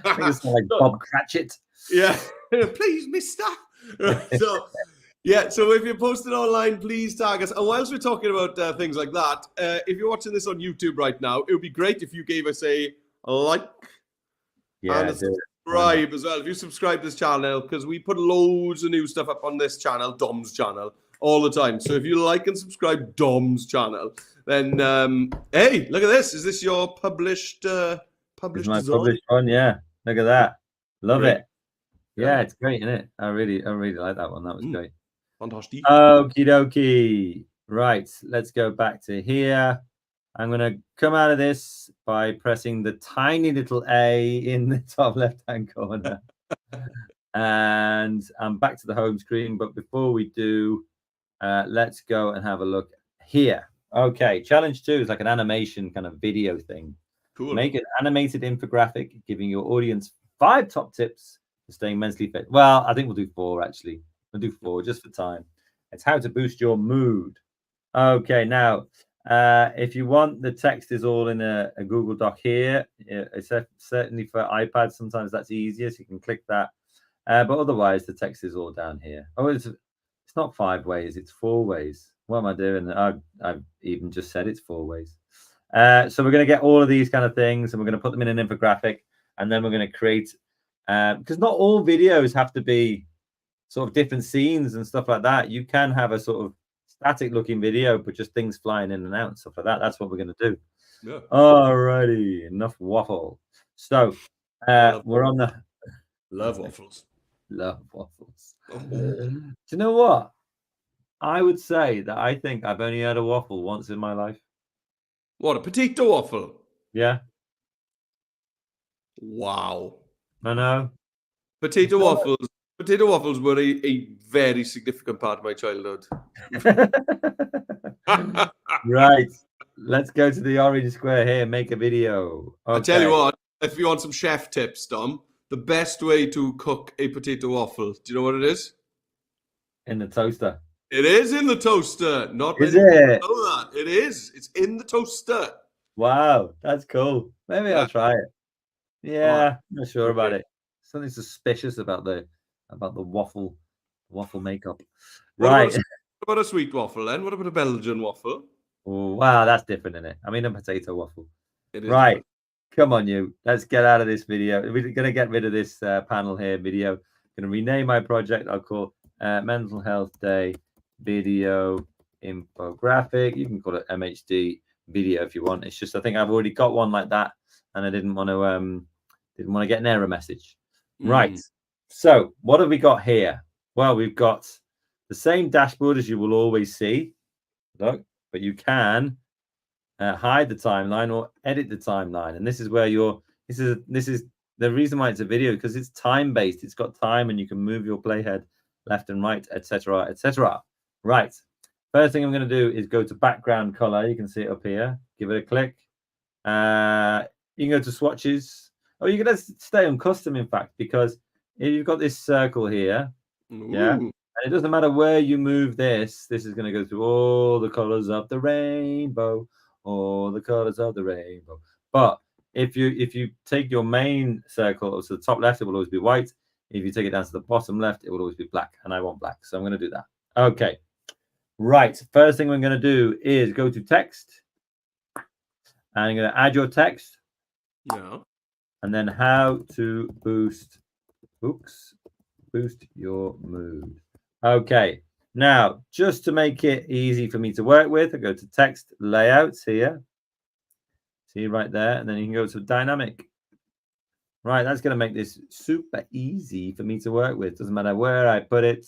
think it's like Bob Cratchit. Yeah, please, mister. So if you're posting online, please tag us. And whilst we're talking about things like that, if you're watching this on YouTube right now, it would be great if you gave us a like and a subscribe as well. If you subscribe to this channel, because we put loads of new stuff up on this channel, Dom's channel, all the time. So if you like and subscribe Dom's channel, then hey, look at this. Is this your published published my design? published one? Yeah, look at that. Love Great. it. Yeah, it's great, isn't it? I really like that one. That was great. Fantastic. Okie dokie. Right, let's go back to here. I'm going to come out of this by pressing the tiny little A in the top left-hand corner. And I'm back to the home screen. But before we do, let's go and have a look here. Okay, challenge 2 is like an animation kind of video thing. Cool. Make an animated infographic giving your audience 5 top tips for staying mentally fit. Well, I think we'll do 4 actually. We'll do 4 just for time. It's how to boost your mood. Okay, now if you want, the text is all in a Google Doc here. It's certainly for iPads. Sometimes that's easier, so you can click that. But otherwise, the text is all down here. Oh, it's not 5 ways. It's 4 ways. What am I doing? I've even just said it's 4 ways. So we're going to get all of these kind of things, and we're going to put them in an infographic, and then we're going to create, because not all videos have to be sort of different scenes and stuff like that. You can have a sort of static looking video, but just things flying in and out and stuff like that. That's what we're going to do. Yeah. Alrighty, enough waffle. So we're on the love waffles. Love waffles. Do you know what? I would say that I think I've only had a waffle once in my life. What, a potato waffle? Yeah. Wow. I know. Potato waffles were a very significant part of my childhood. Right. Let's go to the orange square here. Make a video. Okay. I tell you what, if you want some chef tips, Dom, the best way to cook a potato waffle, do you know what it is? In the toaster. It is in the toaster. Not is it? Know that. It is. It's in the toaster. Wow, that's cool. Maybe I'll try it. Yeah, not sure about it. Something suspicious about the waffle makeup. Right. What about a sweet waffle then? What about a Belgian waffle? Oh, wow, that's different, isn't it? I mean, a potato waffle. It is right. Different. Come on, you. Let's get out of this video. We're going to get rid of this panel here, video. I'm going to rename my project. I'll call Mental Health Day Video Infographic. You can call it MHD video if you want. It's just I think I've already got one like that, and I didn't want to get an error message. Right. So what have we got here? Well, we've got the same dashboard as you will always see. Look, but you can hide the timeline or edit the timeline, and this is where this is the reason why it's a video, because it's time based. It's got time, and you can move your playhead left and right, etc., etc. Right. First thing I'm going to do is go to background color. You can see it up here. Give it a click. You can go to swatches. Oh, you're going to stay on custom, in fact, because if you've got this circle here, yeah, and it doesn't matter where you move this is going to go through all the colors of the rainbow, all the colors of the rainbow. But if you take your main circle, so the top left, it will always be white. If you take it down to the bottom left, it will always be black. And I want black, so I'm going to do that. Okay. Right. First thing we're going to do is go to text. And I'm going to add your text. Yeah. And then how to boost your mood. Okay. Now, just to make it easy for me to work with, I go to text layouts here. See right there. And then you can go to dynamic. Right. That's going to make this super easy for me to work with. Doesn't matter where I put it.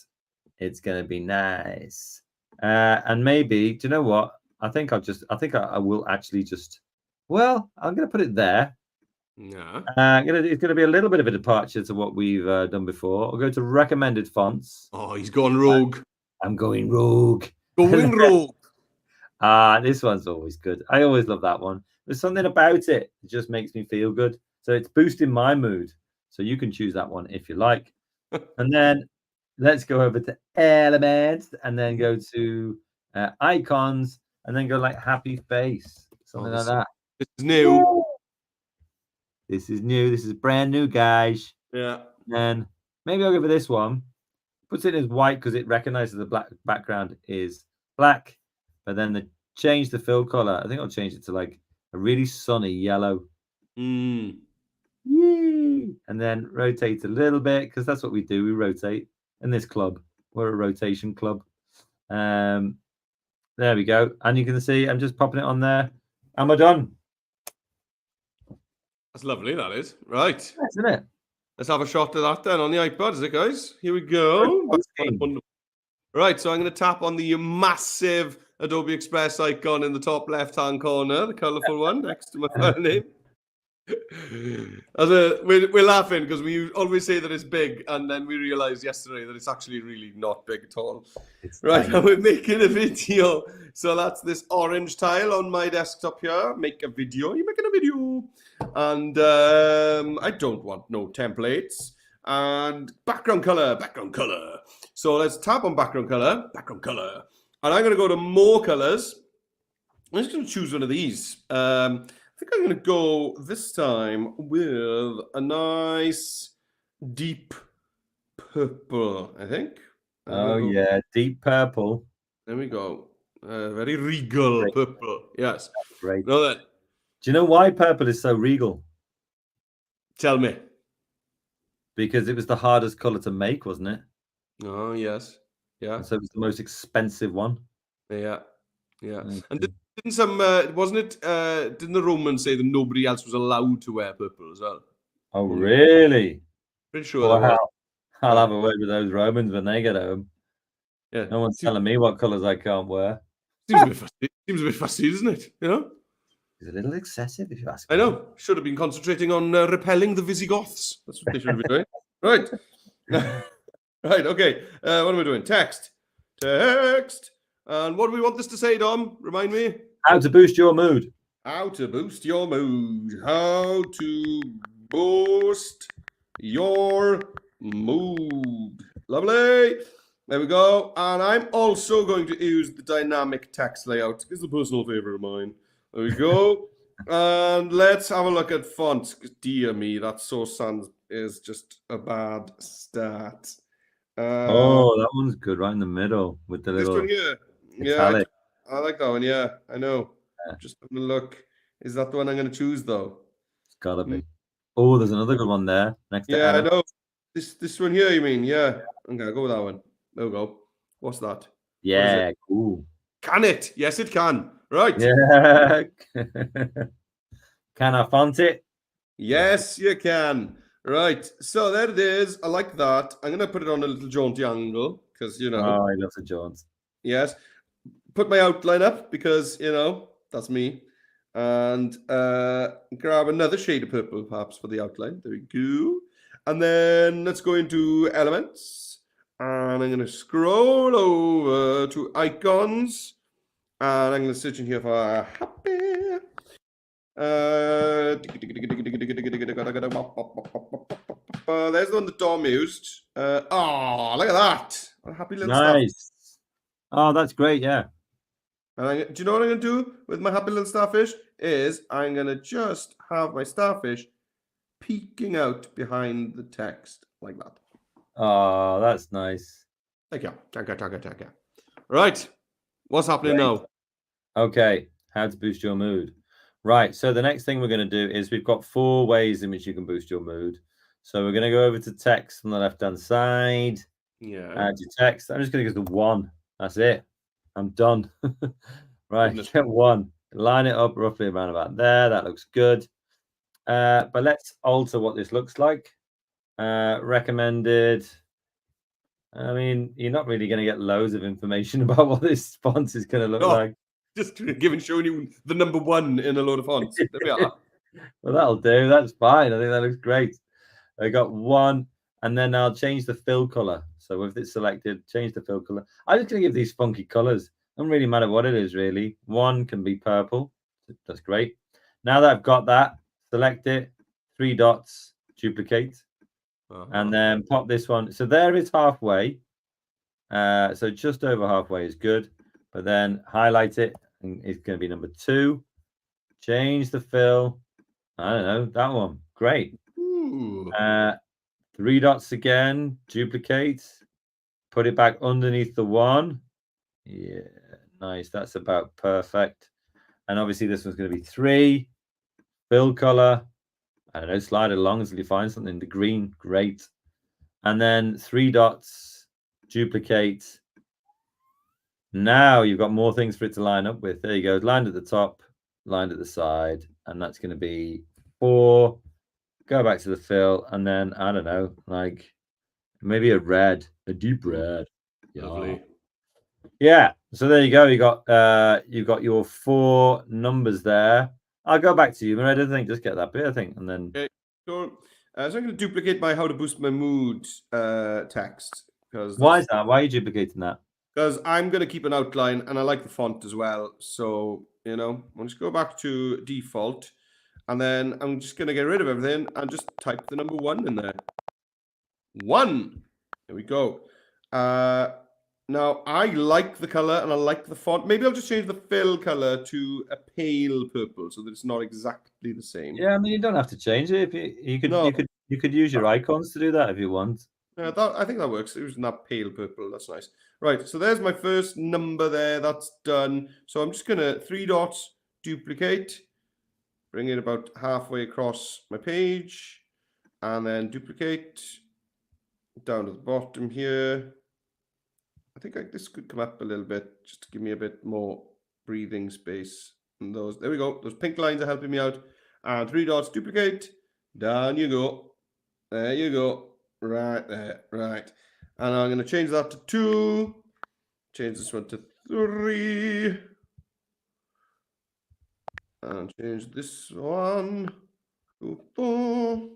It's going to be nice. And maybe, do you know what? I think I will actually just, well, I'm going to put it there. Yeah. It's going to be a little bit of a departure to what we've done before. I'll go to recommended fonts. Oh, he's gone rogue. I'm going rogue. Going rogue. This one's always good. I always love that one. There's something about it that just makes me feel good. So it's boosting my mood. So you can choose that one if you like. And then let's go over to elements and then go to icons and then go like happy face. Something like that. This is new. Woo! This is new. This is brand new, guys. Yeah. And maybe I'll go for this one. Puts it as white because it recognizes the black background is black. But then change the fill color. I think I'll change it to like a really sunny yellow. Mm. Yee! And then rotate a little bit because that's what we do. We rotate in this club. We're a rotation club. There we go. And you can see I'm just popping it on there. And we're done. That's lovely, that is. Right. Isn't it? Let's have a shot of that then on the iPad, is it, guys? Here we go. Right, so I'm going to tap on the massive Adobe Express icon in the top left-hand corner, the colourful one next to my file name. We're laughing because we always say that it's big, and then we realised yesterday that it's actually really not big at all. Right, now we're making a video. So that's this orange tile on my desktop here. Make a video. You're making a video. And I don't want no templates. And background color. So let's tap on background color. And I'm going to go to more colors. I'm just going to choose one of these. I think I'm going to go this time with a nice deep purple, I think. Oh, yeah, deep purple. There we go. Very regal purple. Yes. Great. Now then. Do you know why purple is so regal? Tell me. Because it was the hardest color to make, wasn't it? Oh, yes. Yeah. And so it was the most expensive one. Yeah. Okay. And didn't the Romans say that nobody else was allowed to wear purple as well? Oh, really? Pretty sure. Well, I'll have a word with those Romans when they get home. Yeah. No one's telling me what colors I can't wear. Seems a bit fussy, doesn't it? You know? It's a little excessive, if you ask me. I know. Should have been concentrating on repelling the Visigoths. That's what they should be doing. Right. Right, okay. What am I doing? Text. And what do we want this to say, Dom? Remind me. How to boost your mood. How to boost your mood. How to boost your mood. Lovely. There we go. And I'm also going to use the dynamic text layout. It's a personal favorite of mine. There we go. And let's have a look at fonts. Dear me, that source sans is just a bad stat. That one's good, right in the middle with the little. This one here. Italic. Yeah, I like that one. Yeah, I know. Yeah. Just having a look. Is that the one I'm going to choose, though? It's gotta be. Oh, there's another good one there next to I know. This one here, you mean? Yeah. Okay, I'll go with that one. There we go. What's that? Yeah, cool. Can it? Yes, it can. Right. Yeah. Can I font it? Yes, you can. Right. So there it is. I like that. I'm going to put it on a little jaunty angle because, you know. Oh, I love the jaunts. Yes. Put my outline up because, you know, that's me. And grab another shade of purple, perhaps, for the outline. There we go. And then let's go into elements. And I'm going to scroll over to icons. And I'm going to search in here for happy. There's the one that Dom used. Oh, look at that. A happy little nice. stuff. Oh, that's great. Yeah. And do you know what I'm going to do with my happy little starfish? Is I'm going to just have my starfish peeking out behind the text like that. Oh, that's nice. Thank you. Thank you. Right. What's happening now? Okay, how to boost your mood. Right, so the next thing we're going to do is we've got 4 ways in which you can boost your mood. So we're going to go over to text on the left-hand side. Yeah. Add your text. I'm just going to go to 1. That's it. I'm done. Right, Goodness. get 1. Line it up roughly around about there. That looks good. But let's alter what this looks like. Recommended. I mean, you're not really going to get loads of information about what this font is going to look like. Just showing you the number 1 in a load of fonts. There we are. Well, that'll do. That's fine. I think that looks great. I got 1, and then I'll change the fill color. So with it selected, change the fill color. I'm just going to give these funky colors. I'm really mad at what it is, really. 1 can be purple. That's great. Now that I've got that, select it, 3 dots, duplicate, and then pop this one. So there it's halfway. So just over halfway is good. But then highlight it, and it's going to be number 2. Change the fill. I don't know, that one. Great. 3 dots again, duplicate, put it back underneath the 1. Yeah, nice. That's about perfect. And obviously this one's going to be 3. Fill color. I don't know, slide it along until you find something. The green, great. And then 3 dots, duplicate. Now you've got more things for it to line up with. There you go. Lined at the top, lined at the side. And that's going to be 4. Go back to the fill. And then, I don't know, like maybe a red, a deep red. Lovely. Yeah. So there you go. You've got your 4 numbers there. I'll go back to you, but I don't think just get that bit, I think. And then Okay. So I'm going to duplicate my how to boost my mood text. Why is that? Why are you duplicating that? Because I'm going to keep an outline and I like the font as well. So, I'll just go back to default and then I'm just going to get rid of everything and just type the number 1 in there. 1. There we go. Now, I like the color and I like the font. Maybe I'll just change the fill color to a pale purple so that it's not exactly the same. Yeah, I mean, you don't have to change it. If you could use your icons to do that if you want. I think that works. It was that pale purple. That's nice. Right, so there's my first number there. That's done. So I'm just going to 3 dots, duplicate, bring it about halfway across my page, and then duplicate down to the bottom here. I think this could come up a little bit just to give me a bit more breathing space. And there we go. Those pink lines are helping me out. And 3 dots, duplicate, down you go. There you go. Right there, right. And I'm going to change that to 2. Change this one to 3. And change this one to 4.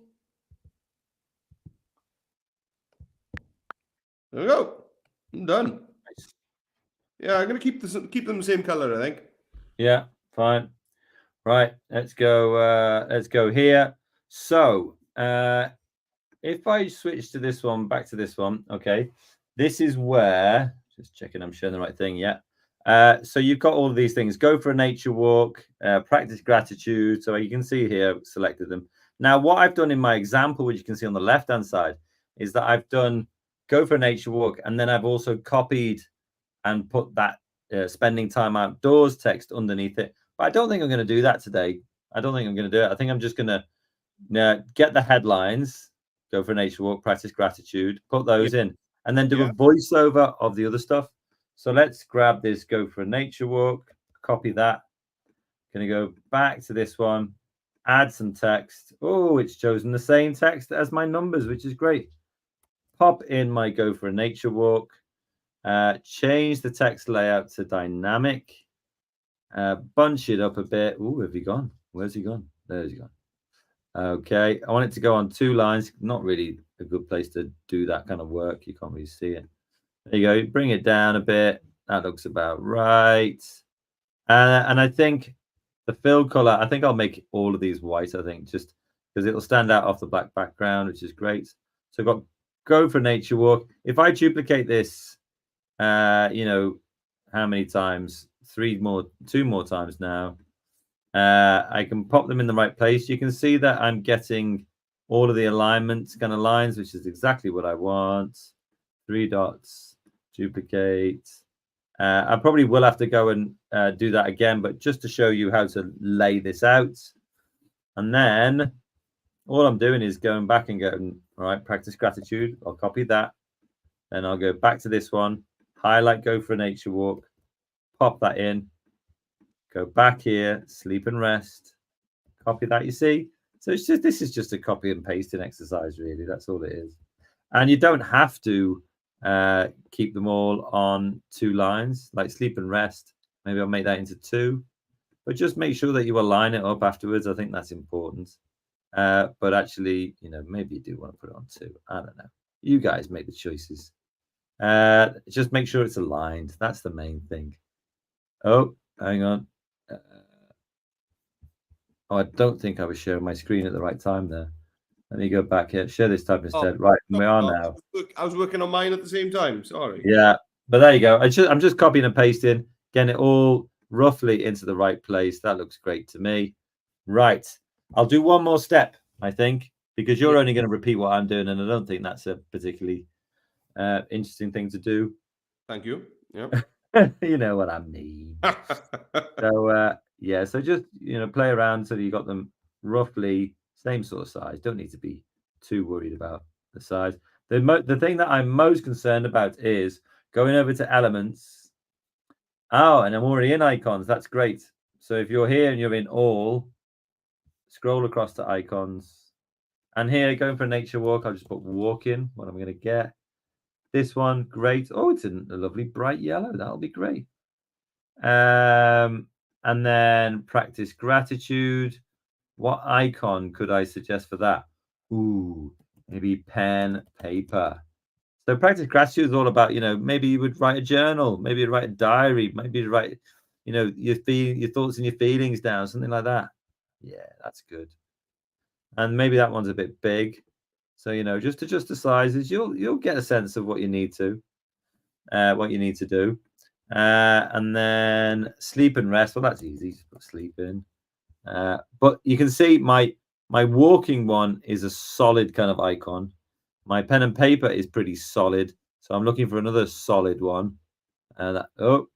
There we go. I'm done. Yeah, I'm going to keep them the same color, I think. Yeah, fine. Right, let's go here. So, if I switch to this one, back to this one, okay, this is where, just checking I'm showing the right thing, yeah. So you've got all of these things. Go for a nature walk, practice gratitude. So you can see here, selected them. Now, what I've done in my example, which you can see on the left-hand side, is that I've done go for a nature walk, and then I've also copied and put that spending time outdoors text underneath it. But I don't think I'm going to do that today. I don't think I'm going to do it. I think I'm just going to get the headlines, go for a nature walk, practice gratitude, put those in, and then do a voiceover of the other stuff. So let's grab this, go for a nature walk, copy that. Going to go back to this one, add some text. Oh, it's chosen the same text as my numbers, which is great. Pop in my go for a nature walk. Change the text layout to dynamic. Bunch it up a bit. Oh, have he gone? Where's he gone? There's he gone. Okay, I want it to go on 2 lines. Not really a good place to do that kind of work. You can't really see it. There you go. Bring it down a bit. That looks about right. And I think the fill color, I think I'll make all of these white, I think, just because it'll stand out off the black background, which is great. So I've got go for nature walk. If I duplicate this, how many times? 2 more times now. I can pop them in the right place. You can see that I'm getting all of the alignment kind of lines, which is exactly what I want. 3 dots, duplicate. I probably will have to go and do that again, but just to show you how to lay this out. And then all I'm doing is going back and going, all right, practice gratitude. I'll copy that. Then I'll go back to this one, highlight, go for a nature walk, pop that in, go back here, sleep and rest, copy that, you see? So it's just, this is just a copy and pasting exercise, really. That's all it is. And you don't have to keep them all on 2 lines, like sleep and rest. Maybe I'll make that into 2, but just make sure that you align it up afterwards. I think that's important. But actually, you know, maybe you do want to put it on 2. I don't know. You guys make the choices. Just make sure it's aligned. That's the main thing. Oh, hang on. Oh, I don't think I was sharing my screen at the right time there. Let me go back here. Share this tab instead. Right, we are now. I was working on mine at the same time. Sorry. Yeah, but there you go. I'm just copying and pasting, getting it all roughly into the right place. That looks great to me. Right. I'll do one more step, I think, because you're only going to repeat what I'm doing, and I don't think that's a particularly interesting thing to do. Thank you. Yeah. You know what I mean. So yeah, so just, you know, play around so that you got them roughly same sort of size. Don't need to be too worried about the size. The thing that I'm most concerned about is going over to elements. Oh, and I'm already in icons. That's great. So if you're here and you're in all, scroll across to icons. And here, going for a nature walk, I'll just put walking, what I'm going to get. This one, great. Oh, it's in a lovely bright yellow. That'll be great. And then practice gratitude. What icon could I suggest for that? Ooh, maybe pen, paper. So practice gratitude is all about, you know, maybe you would write a journal, maybe you'd write a diary, maybe you'd write, you know, your thoughts and your feelings down, something like that. Yeah, that's good. And maybe that one's a bit big. So, you know, just adjust the sizes. You'll get a sense of what you need to do. And then sleep and rest. Well, that's easy. Just put sleep in. But you can see my walking one is a solid kind of icon. My pen and paper is pretty solid. So I'm looking for another solid one. Oh,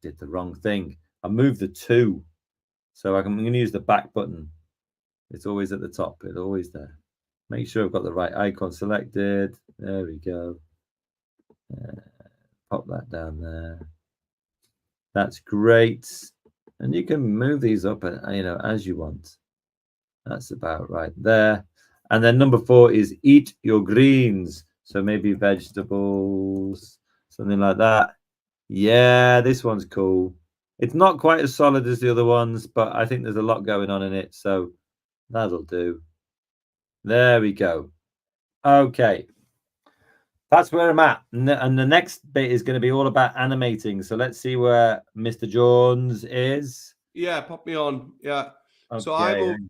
did the wrong thing. I moved the 2. So I'm going to use the back button. It's always at the top. It's always there. Make sure I've got the right icon selected. There we go. Pop that down there. That's great. And you can move these up, you know, as you want. That's about right there. And then number 4 is eat your greens. So maybe vegetables, something like that. Yeah, this one's cool. It's not quite as solid as the other ones, but I think there's a lot going on in it. So that'll do. There we go. Okay. That's where I'm at. And the next bit is going to be all about animating. So let's see where Mr. Jones is. Yeah, pop me on. Yeah. Okay. So I'm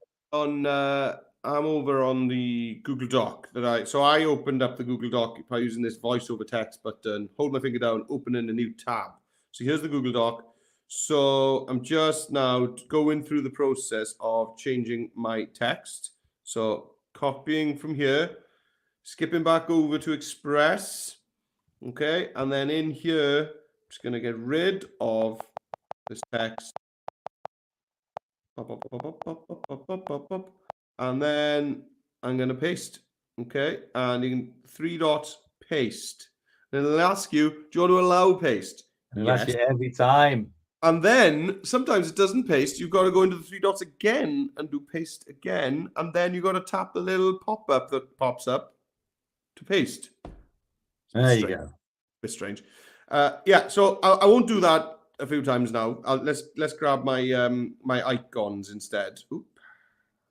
over on the Google Doc so I opened up the Google Doc by using this voice over text button, hold my finger down, open in a new tab. So here's the Google Doc. So I'm just now going through the process of changing my text. So copying from here, skipping back over to Express. Okay. And then in here, I'm just going to get rid of this text. And then I'm going to paste. Okay. And you can 3 dots, paste. Then it'll ask you, do you want to allow paste? It'll ask you every time. And then sometimes it doesn't paste. You've got to go into the 3 dots again and do paste again. And then you've got to tap the little pop-up that pops up to paste. There you go. Bit strange. Yeah, so I won't do that a few times now. Let's grab my my icons instead. Oop.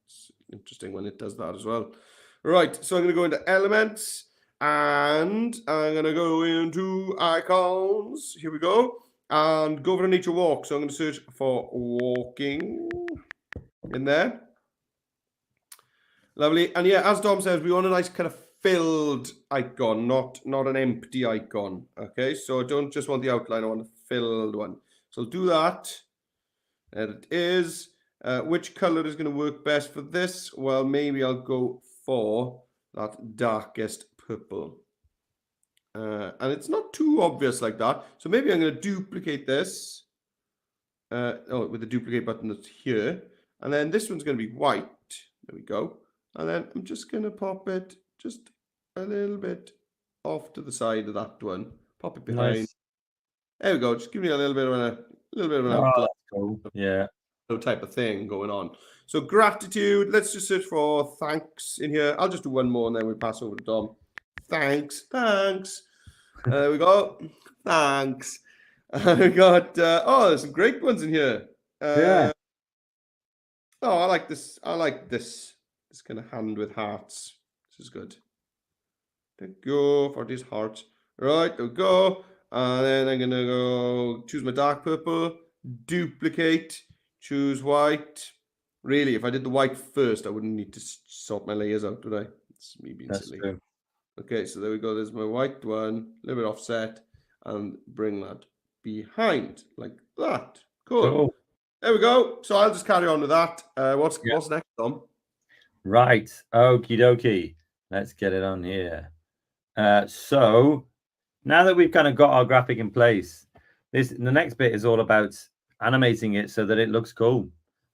It's interesting when it does that as well. Right, so I'm going to go into elements and I'm going to go into icons. Here we go. And go for a nature walk. So I'm going to search for walking in there. Lovely. And yeah, as Dom says, we want a nice kind of filled icon, not an empty icon. Okay, so I don't just want the outline, I want a filled one. So I'll do that. There it is. Which color is going to work best for this? Well, maybe I'll go for that darkest purple. And it's not too obvious like that. So maybe I'm going to duplicate this. With the duplicate button that's here. And then this one's going to be white. There we go. And then I'm just going to pop it just a little bit off to the side of that one. Pop it behind. Nice. There we go. Just give me a little bit of an Oh, outline. that's cool. Yeah. Type of thing going on. So gratitude. Let's just search for thanks in here. I'll just do one more and then we pass over to Dom. Thanks. There we go. Thanks. We got there's some great ones in here. Yeah. Oh, I like this. I like this. This kind of hand with hearts. This is good. There we go for these hearts. Right, there we go. And then I'm gonna go choose my dark purple, duplicate, choose white. Really, if I did the white first, I wouldn't need to sort my layers out, would I? It's me being silly. True. Okay, so there we go. There's my white one, a little bit offset, and bring that behind like that. Cool. There we go. So I'll just carry on with that. What's next, Tom? Right. Okie dokie. Let's get it on here. So now that we've kind of got our graphic in place, the next bit is all about animating it so that it looks cool.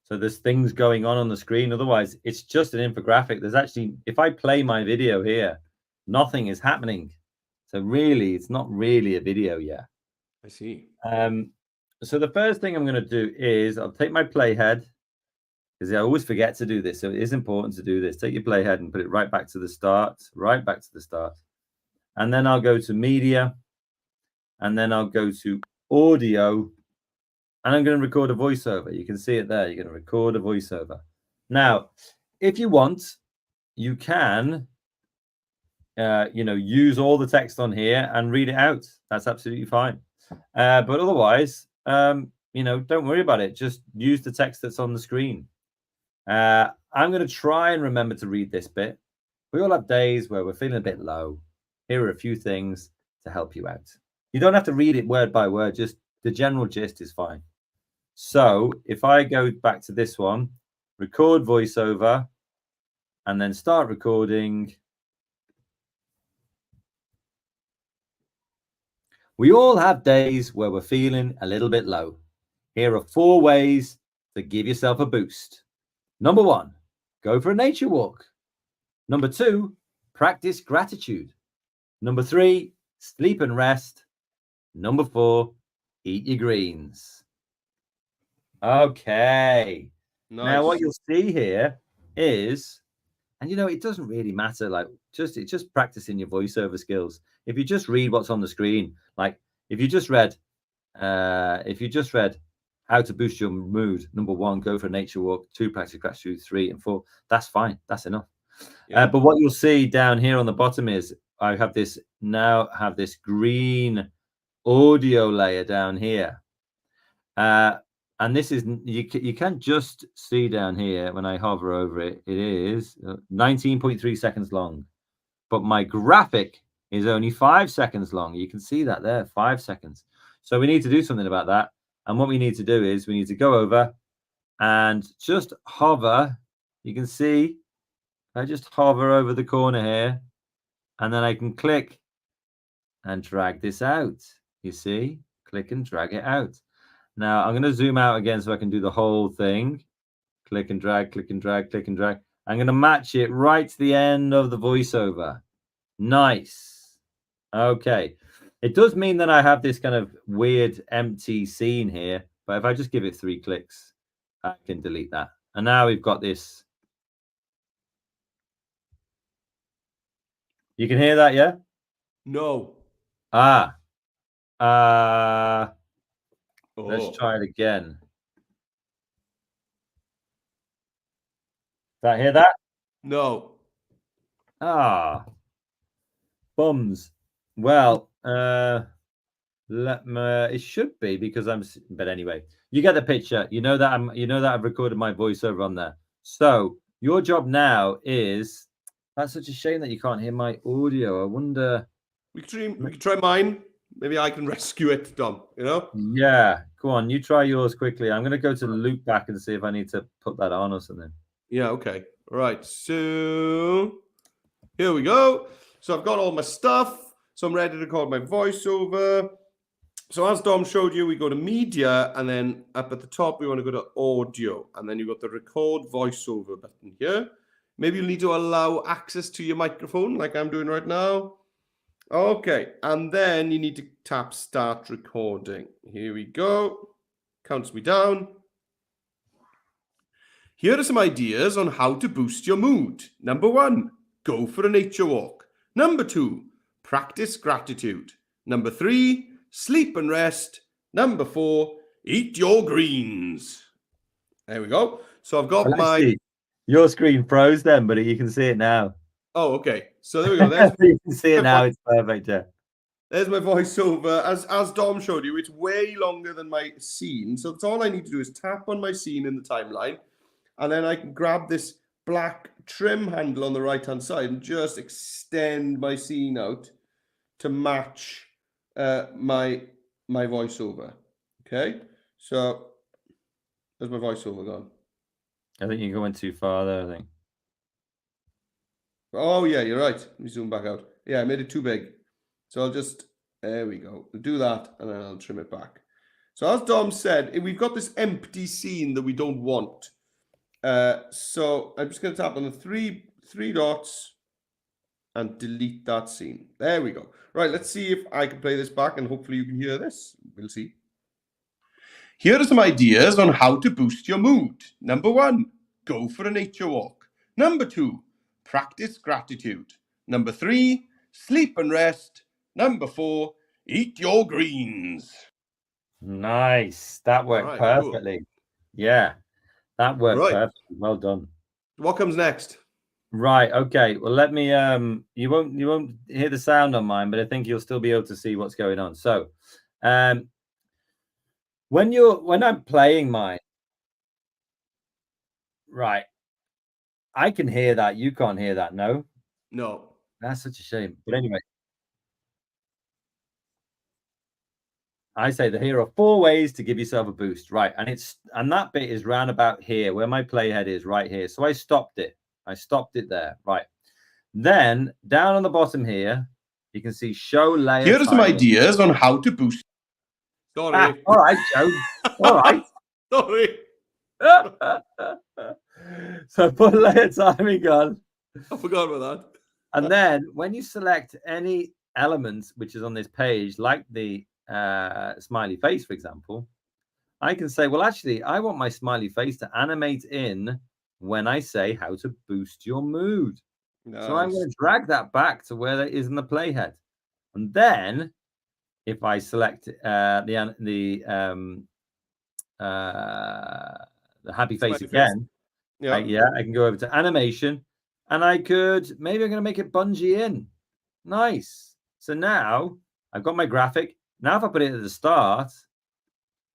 So there's things going on the screen. Otherwise, it's just an infographic. There's actually, if I play my video here, nothing is happening. So really, it's not really a video yet. I see. So the first thing I'm going to do is I'll take my playhead, because I always forget to do this. So it is important to do this. Take your playhead and put it right back to the start, And then I'll go to media, and then I'll go to audio, and I'm going to record a voiceover. You can see it there. You're going to record a voiceover. Now, if you want, you can, use all the text on here and read it out. That's absolutely fine. But otherwise, don't worry about it. Just use the text that's on the screen. I'm going to try and remember to read this bit. We all have days where we're feeling a bit low. Here are a few things to help you out. You don't have to read it word by word. Just the general gist is fine. So if I go back to this one, record voiceover, and then start recording. We all have days where we're feeling a little bit low. Here are 4 ways to give yourself a boost. Number 1, go for a nature walk. Number 2, practice gratitude. Number 3, sleep and rest. Number 4, eat your greens. Okay. Nice. Now what you'll see here is, and it doesn't really matter, it's just practicing your voiceover skills. If you just read what's on the screen, like if you just read how to boost your mood, number 1, go for a nature walk, 2, practice gratitude, 3 and 4, that's fine. That's enough. Yeah. But what you'll see down here on the bottom is I have this green audio layer down here. And this is, you can't just see down here when I hover over it, it is 19.3 seconds long. But my graphic is only 5 seconds long. You can see that there, 5 seconds. So we need to do something about that. And what we need to do is we need to go over and just hover. You can see, I just hover over the corner here, and then I can click and drag this out. You see, click and drag it out. Now I'm going to zoom out again so I can do the whole thing. Click and drag, click and drag, click and drag. I'm going to match it right to the end of the voiceover. Nice. Okay. It does mean that I have this kind of weird empty scene here, but if I just give it 3 clicks, I can delete that. And now we've got this. You can hear that, yeah? No. Let's try it again. Did I hear that? No. Bums. Well, it should be because but anyway, you get the picture. You know that I've recorded my voiceover on there. So your job now is, that's such a shame that you can't hear my audio. I wonder. We could try mine. Maybe I can rescue it, Dom, Yeah, Go on, you try yours quickly. I'm going to go to loop back and see if I need to put that on or something. Yeah, okay. Right, so here we go. So I've got all my stuff. So I'm ready to record my voiceover. So as Dom showed you, we go to media, and then up at the top, we want to go to audio. And then you've got the record voiceover button here. Maybe you'll need to allow access to your microphone like I'm doing right now. Okay, and then you need to tap start recording. Here we go. Counts me down. Here are some ideas on how to boost your mood. Number 1, go for a nature walk. Number 2, practice gratitude. Number 3, sleep and rest. Number 4, eat your greens. There we go. So I've got your screen froze then, but you can see it now. Oh, okay. So there we go. There's you can see it now. It's perfect. Yeah. There's my voiceover. As Dom showed you, it's way longer than my scene. So that's all I need to do is tap on my scene in the timeline, and then I can grab this black trim handle on the right-hand side and just extend my scene out to match my voiceover. Okay, so there's my voiceover gone. I think you're going too far there, I think. Oh, yeah, you're right. Let me zoom back out. Yeah, I made it too big. So I'll just, there we go. We'll do that, and then I'll trim it back. So as Dom said, we've got this empty scene that we don't want. So I'm just going to tap on the three dots and delete that scene. There we go. Right, let's see if I can play this back, and hopefully you can hear this. We'll see. Here are some ideas on how to boost your mood. Number 1, go for a nature walk. Number 2, practice gratitude. Number 3, sleep and rest. Number 4, eat your greens. Nice. That worked perfectly. Cool. Yeah, that worked perfectly. Well done. What comes next? Right. Okay. Well, let me. You won't hear the sound on mine, but I think you'll still be able to see what's going on. So, when I'm playing mine, right, I can hear that. You can't hear that. No. No. That's such a shame. But anyway, I say that here are 4 ways to give yourself a boost. Right. And that bit is round about here where my playhead is, right here. So I stopped it. There. Right. Then down on the bottom here, you can see show layer. Here are some ideas on how to boost. Sorry. All right, Joe. All right. Sorry. So put layer timing on. I forgot about that. And then when you select any element which is on this page, like the smiley face, for example, I can say, well, actually, I want my smiley face to animate in when I say how to boost your mood. Nice. So I'm going to drag that back to where it is in the playhead. And then if I select the happy face again, I can go over to animation, and I'm going to make it bungee in. Nice. So now I've got my graphic. Now if I put it at the start,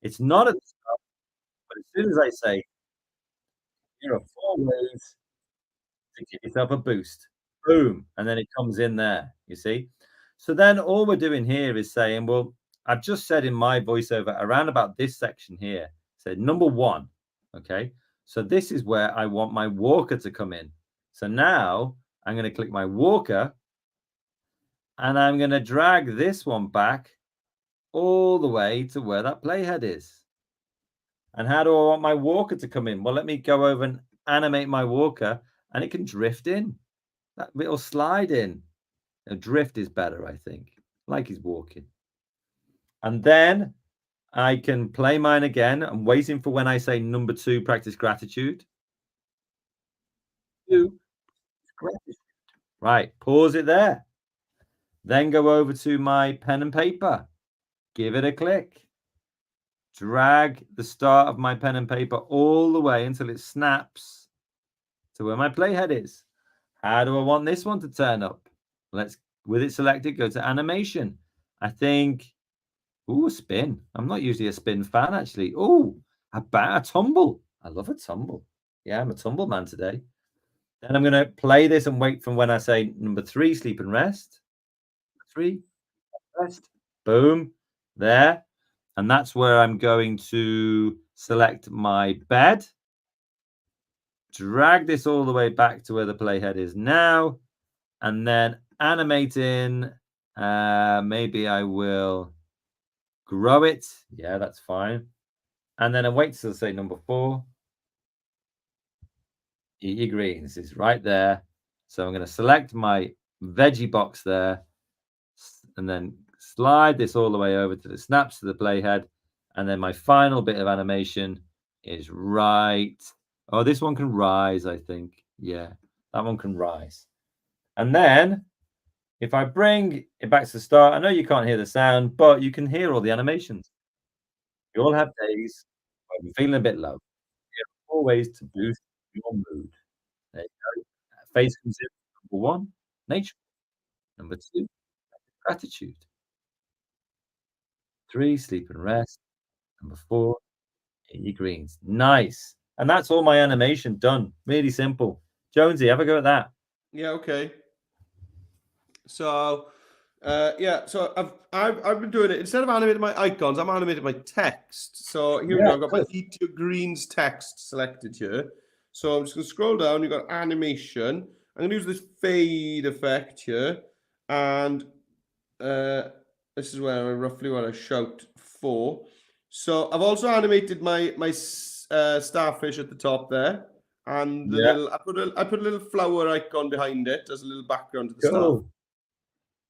it's not at the start, but as soon as I say, here are 4 ways to give yourself a boost, boom, and then it comes in there, you see? So then all we're doing here is saying, well, I've just said in my voiceover around about this section here, said number 1, okay? So this is where I want my walker to come in. So now I'm going to click my walker, and I'm going to drag this one back all the way to where that playhead is. And how do I want my walker to come in? Well, let me go over and animate my walker, and it can drift in. That bit will slide in. A drift is better, I think, like he's walking. And then I can play mine again. I'm waiting for when I say number 2, practice gratitude. 2, gratitude. Right, pause it there. Then go over to my pen and paper. Give it a click. Drag the start of my pen and paper all the way until it snaps to where my playhead is. How do I want this one to turn up? Let's, with it selected, go to animation. I think, a spin. I'm not usually a spin fan, actually. A tumble. I love a tumble. Yeah, I'm a tumble man today. Then I'm going to play this and wait from when I say number 3, sleep and rest. 3, rest. Boom. There. And that's where I'm going to select my bed. Drag this all the way back to where the playhead is now. And then animating, maybe I will grow it. Yeah, that's fine. And then I wait till say number 4. Eat your greens is right there. So I'm going to select my veggie box there and then slide this all the way over to the snaps to the playhead. And then my final bit of animation is right. Oh, this one can rise, I think. Yeah, that one can rise. And then if I bring it back to the start, I know you can't hear the sound, but you can hear all the animations. We all have days when we're feeling a bit low. There are 4 ways to boost your mood. There you go. Phase comes in. Number 1, nature. Number 2, gratitude. 3, sleep and rest. Number 4, eat your greens. Nice. And that's all my animation done. Really simple. Jonesy, have a go at that. Yeah, okay. So, so I've been doing it. Instead of animating my icons, I'm animating my text. So here we go. I've got my Eat Your Greens text selected here. So I'm just going to scroll down. You've got animation. I'm going to use this fade effect here. And this is where roughly what I shout for. So I've also animated my starfish at the top there. And the little, I put a little flower icon behind it as a little background to the star.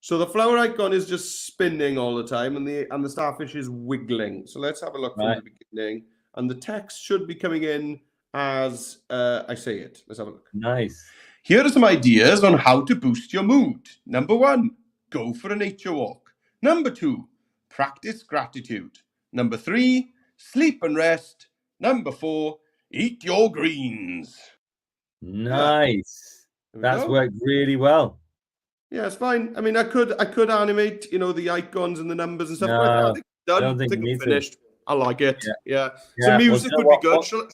So the flower icon is just spinning all the time, and the starfish is wiggling. So let's have a look from the beginning, and the text should be coming in as I say it. Let's have a look. Nice. Here are some ideas on how to boost your mood. Number 1, go for a nature walk. Number 2, practice gratitude. Number 3, sleep and rest. Number 4, eat your greens. Nice. That's worked really well. Yeah, it's fine. I mean, I could animate, the icons and the numbers and stuff. No, but I think I done. don't think I think you I'm need finished. I like it. Yeah. So music would be good. Shall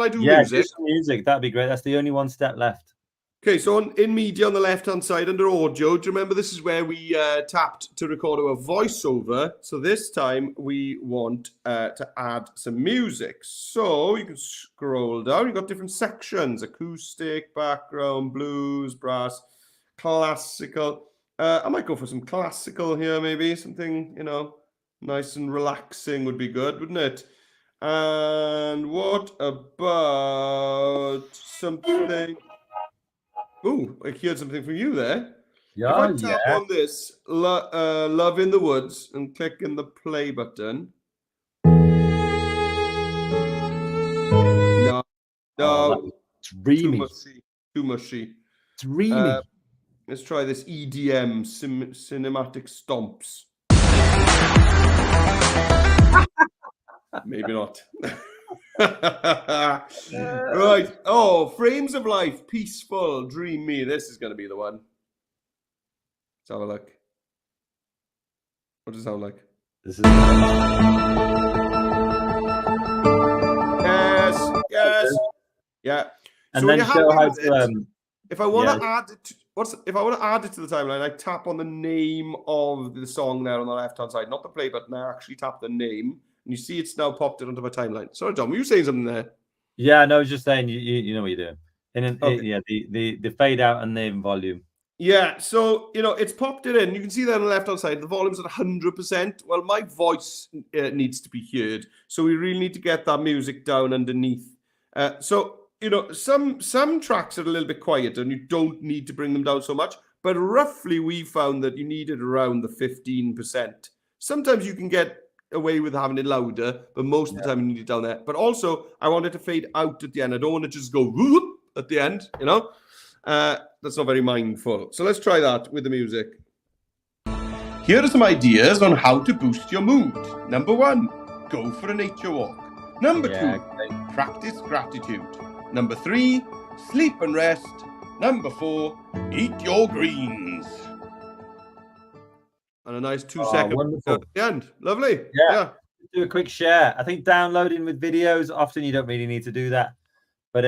I do music? Do some music. That'd be great. That's the only one step left. Okay, so in media on the left-hand side under audio, do you remember this is where we tapped to record our voiceover? So this time we want to add some music. So you can scroll down. You've got different sections: acoustic, background, blues, brass, classical. I might go for some classical here, maybe something, nice and relaxing would be good, wouldn't it? And what about something? Oh, I heard something from you there. Yeah, if I tap on this, Love in the Woods, and click in the play button. No. Dreamy. Too mushy. Dreamy. Let's try this EDM, cinematic stomps. Maybe not. Right. Oh, frames of life, peaceful, dreamy. This is going to be the one. Let's have a look. What does it sound like? This is Yes. Yeah. And so then show how to. If I want to add it, if I want to add it to the timeline, I tap on the name of the song there on the left-hand side, not the play button. I actually tap the name. And you see it's now popped it onto my timeline. Sorry, John, were you saying something there? Yeah, no, I was just saying you know what you're doing. And the fade out and the volume. Yeah, so it's popped it in. You can see there on the left-hand side, the volume's at 100%. Well, my voice needs to be heard, so we really need to get that music down underneath. Some tracks are a little bit quieter, and you don't need to bring them down so much. But roughly, we found that you need it around the 15%. Sometimes you can get away with having it louder, but most of the time you need it down there. But also, I want it to fade out at the end. I don't want it to just go whoop at the end, That's not very mindful. So let's try that with the music. Here are some ideas on how to boost your mood. Number 1, go for a nature walk. Number 2, practice gratitude. Number 3, sleep and rest. Number 4, eat your greens. And a nice 2-second at the end. Lovely. Yeah. Do a quick share. I think downloading with videos, often you don't really need to do that. But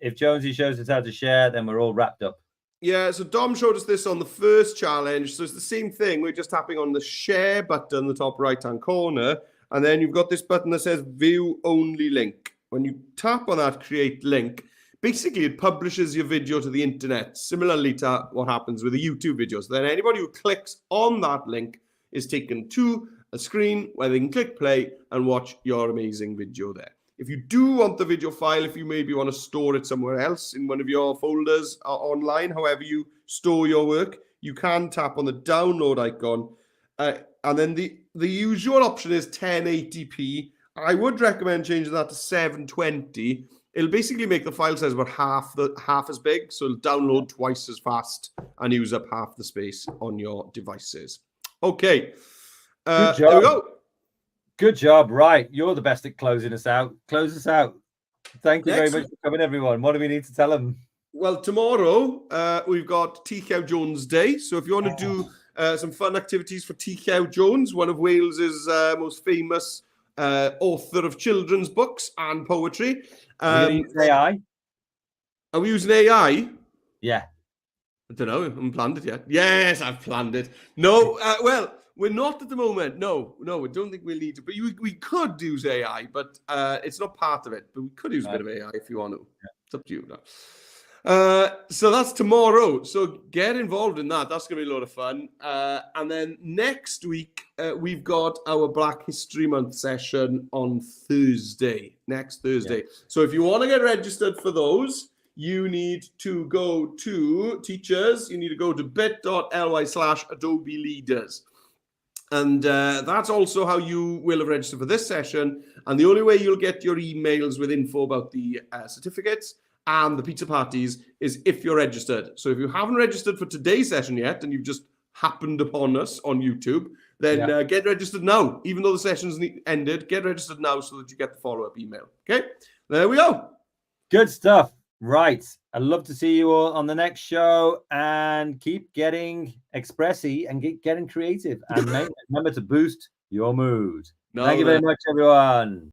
if Jonesy shows us how to share, then we're all wrapped up. Yeah, so Dom showed us this on the first challenge. So it's the same thing. We're just tapping on the share button in the top right-hand corner. And then you've got this button that says view only link. When you tap on that create link, basically it publishes your video to the internet, similarly to what happens with a YouTube video. So then anybody who clicks on that link is taken to a screen where they can click play and watch your amazing video there. If you do want the video file, if you maybe want to store it somewhere else in one of your folders or online, however you store your work, you can tap on the download icon. And then the usual option is 1080p. I would recommend changing that to 720. It'll basically make the file size about half as big, so it'll download twice as fast and use up half the space on your devices. Okay, Good job. there we go. Good job. Right, you're the best at closing us out. Close us out. Thank you very Next much for coming, everyone. What do we need to tell them? Well, tomorrow we've got T. Cow Jones Day. So if you want to do some fun activities for T. Cow Jones, one of Wales's most famous author of children's books and poetry. Are we using AI? Are we using AI? Yeah. I don't know. I haven't planned it yet. Yes, I've planned it. No, well, we're not at the moment. No, I don't think we'll need to. But we could use AI, but it's not part of it. But we could use a bit of AI if you want to. Yeah. It's up to you now. So that's tomorrow. So get involved in that. That's going to be a lot of fun. And then next week, we've got our Black History Month session on Thursday. Next Thursday. Yeah. So if you want to get registered for those, you need to go to teachers. You need to go to bit.ly/Adobe Leaders. And that's also how you will have registered for this session. And the only way you'll get your emails with info about the certificates and the pizza parties is if you're registered. So if you haven't registered for today's session yet, and you've just happened upon us on YouTube, then get registered now. Even though the session's ended, get registered now so that you get the follow-up email. Okay, there we go. Good stuff. Right. I'd love to see you all on the next show, and keep getting expressy and getting creative. And remember to boost your mood. Thank you very much, everyone.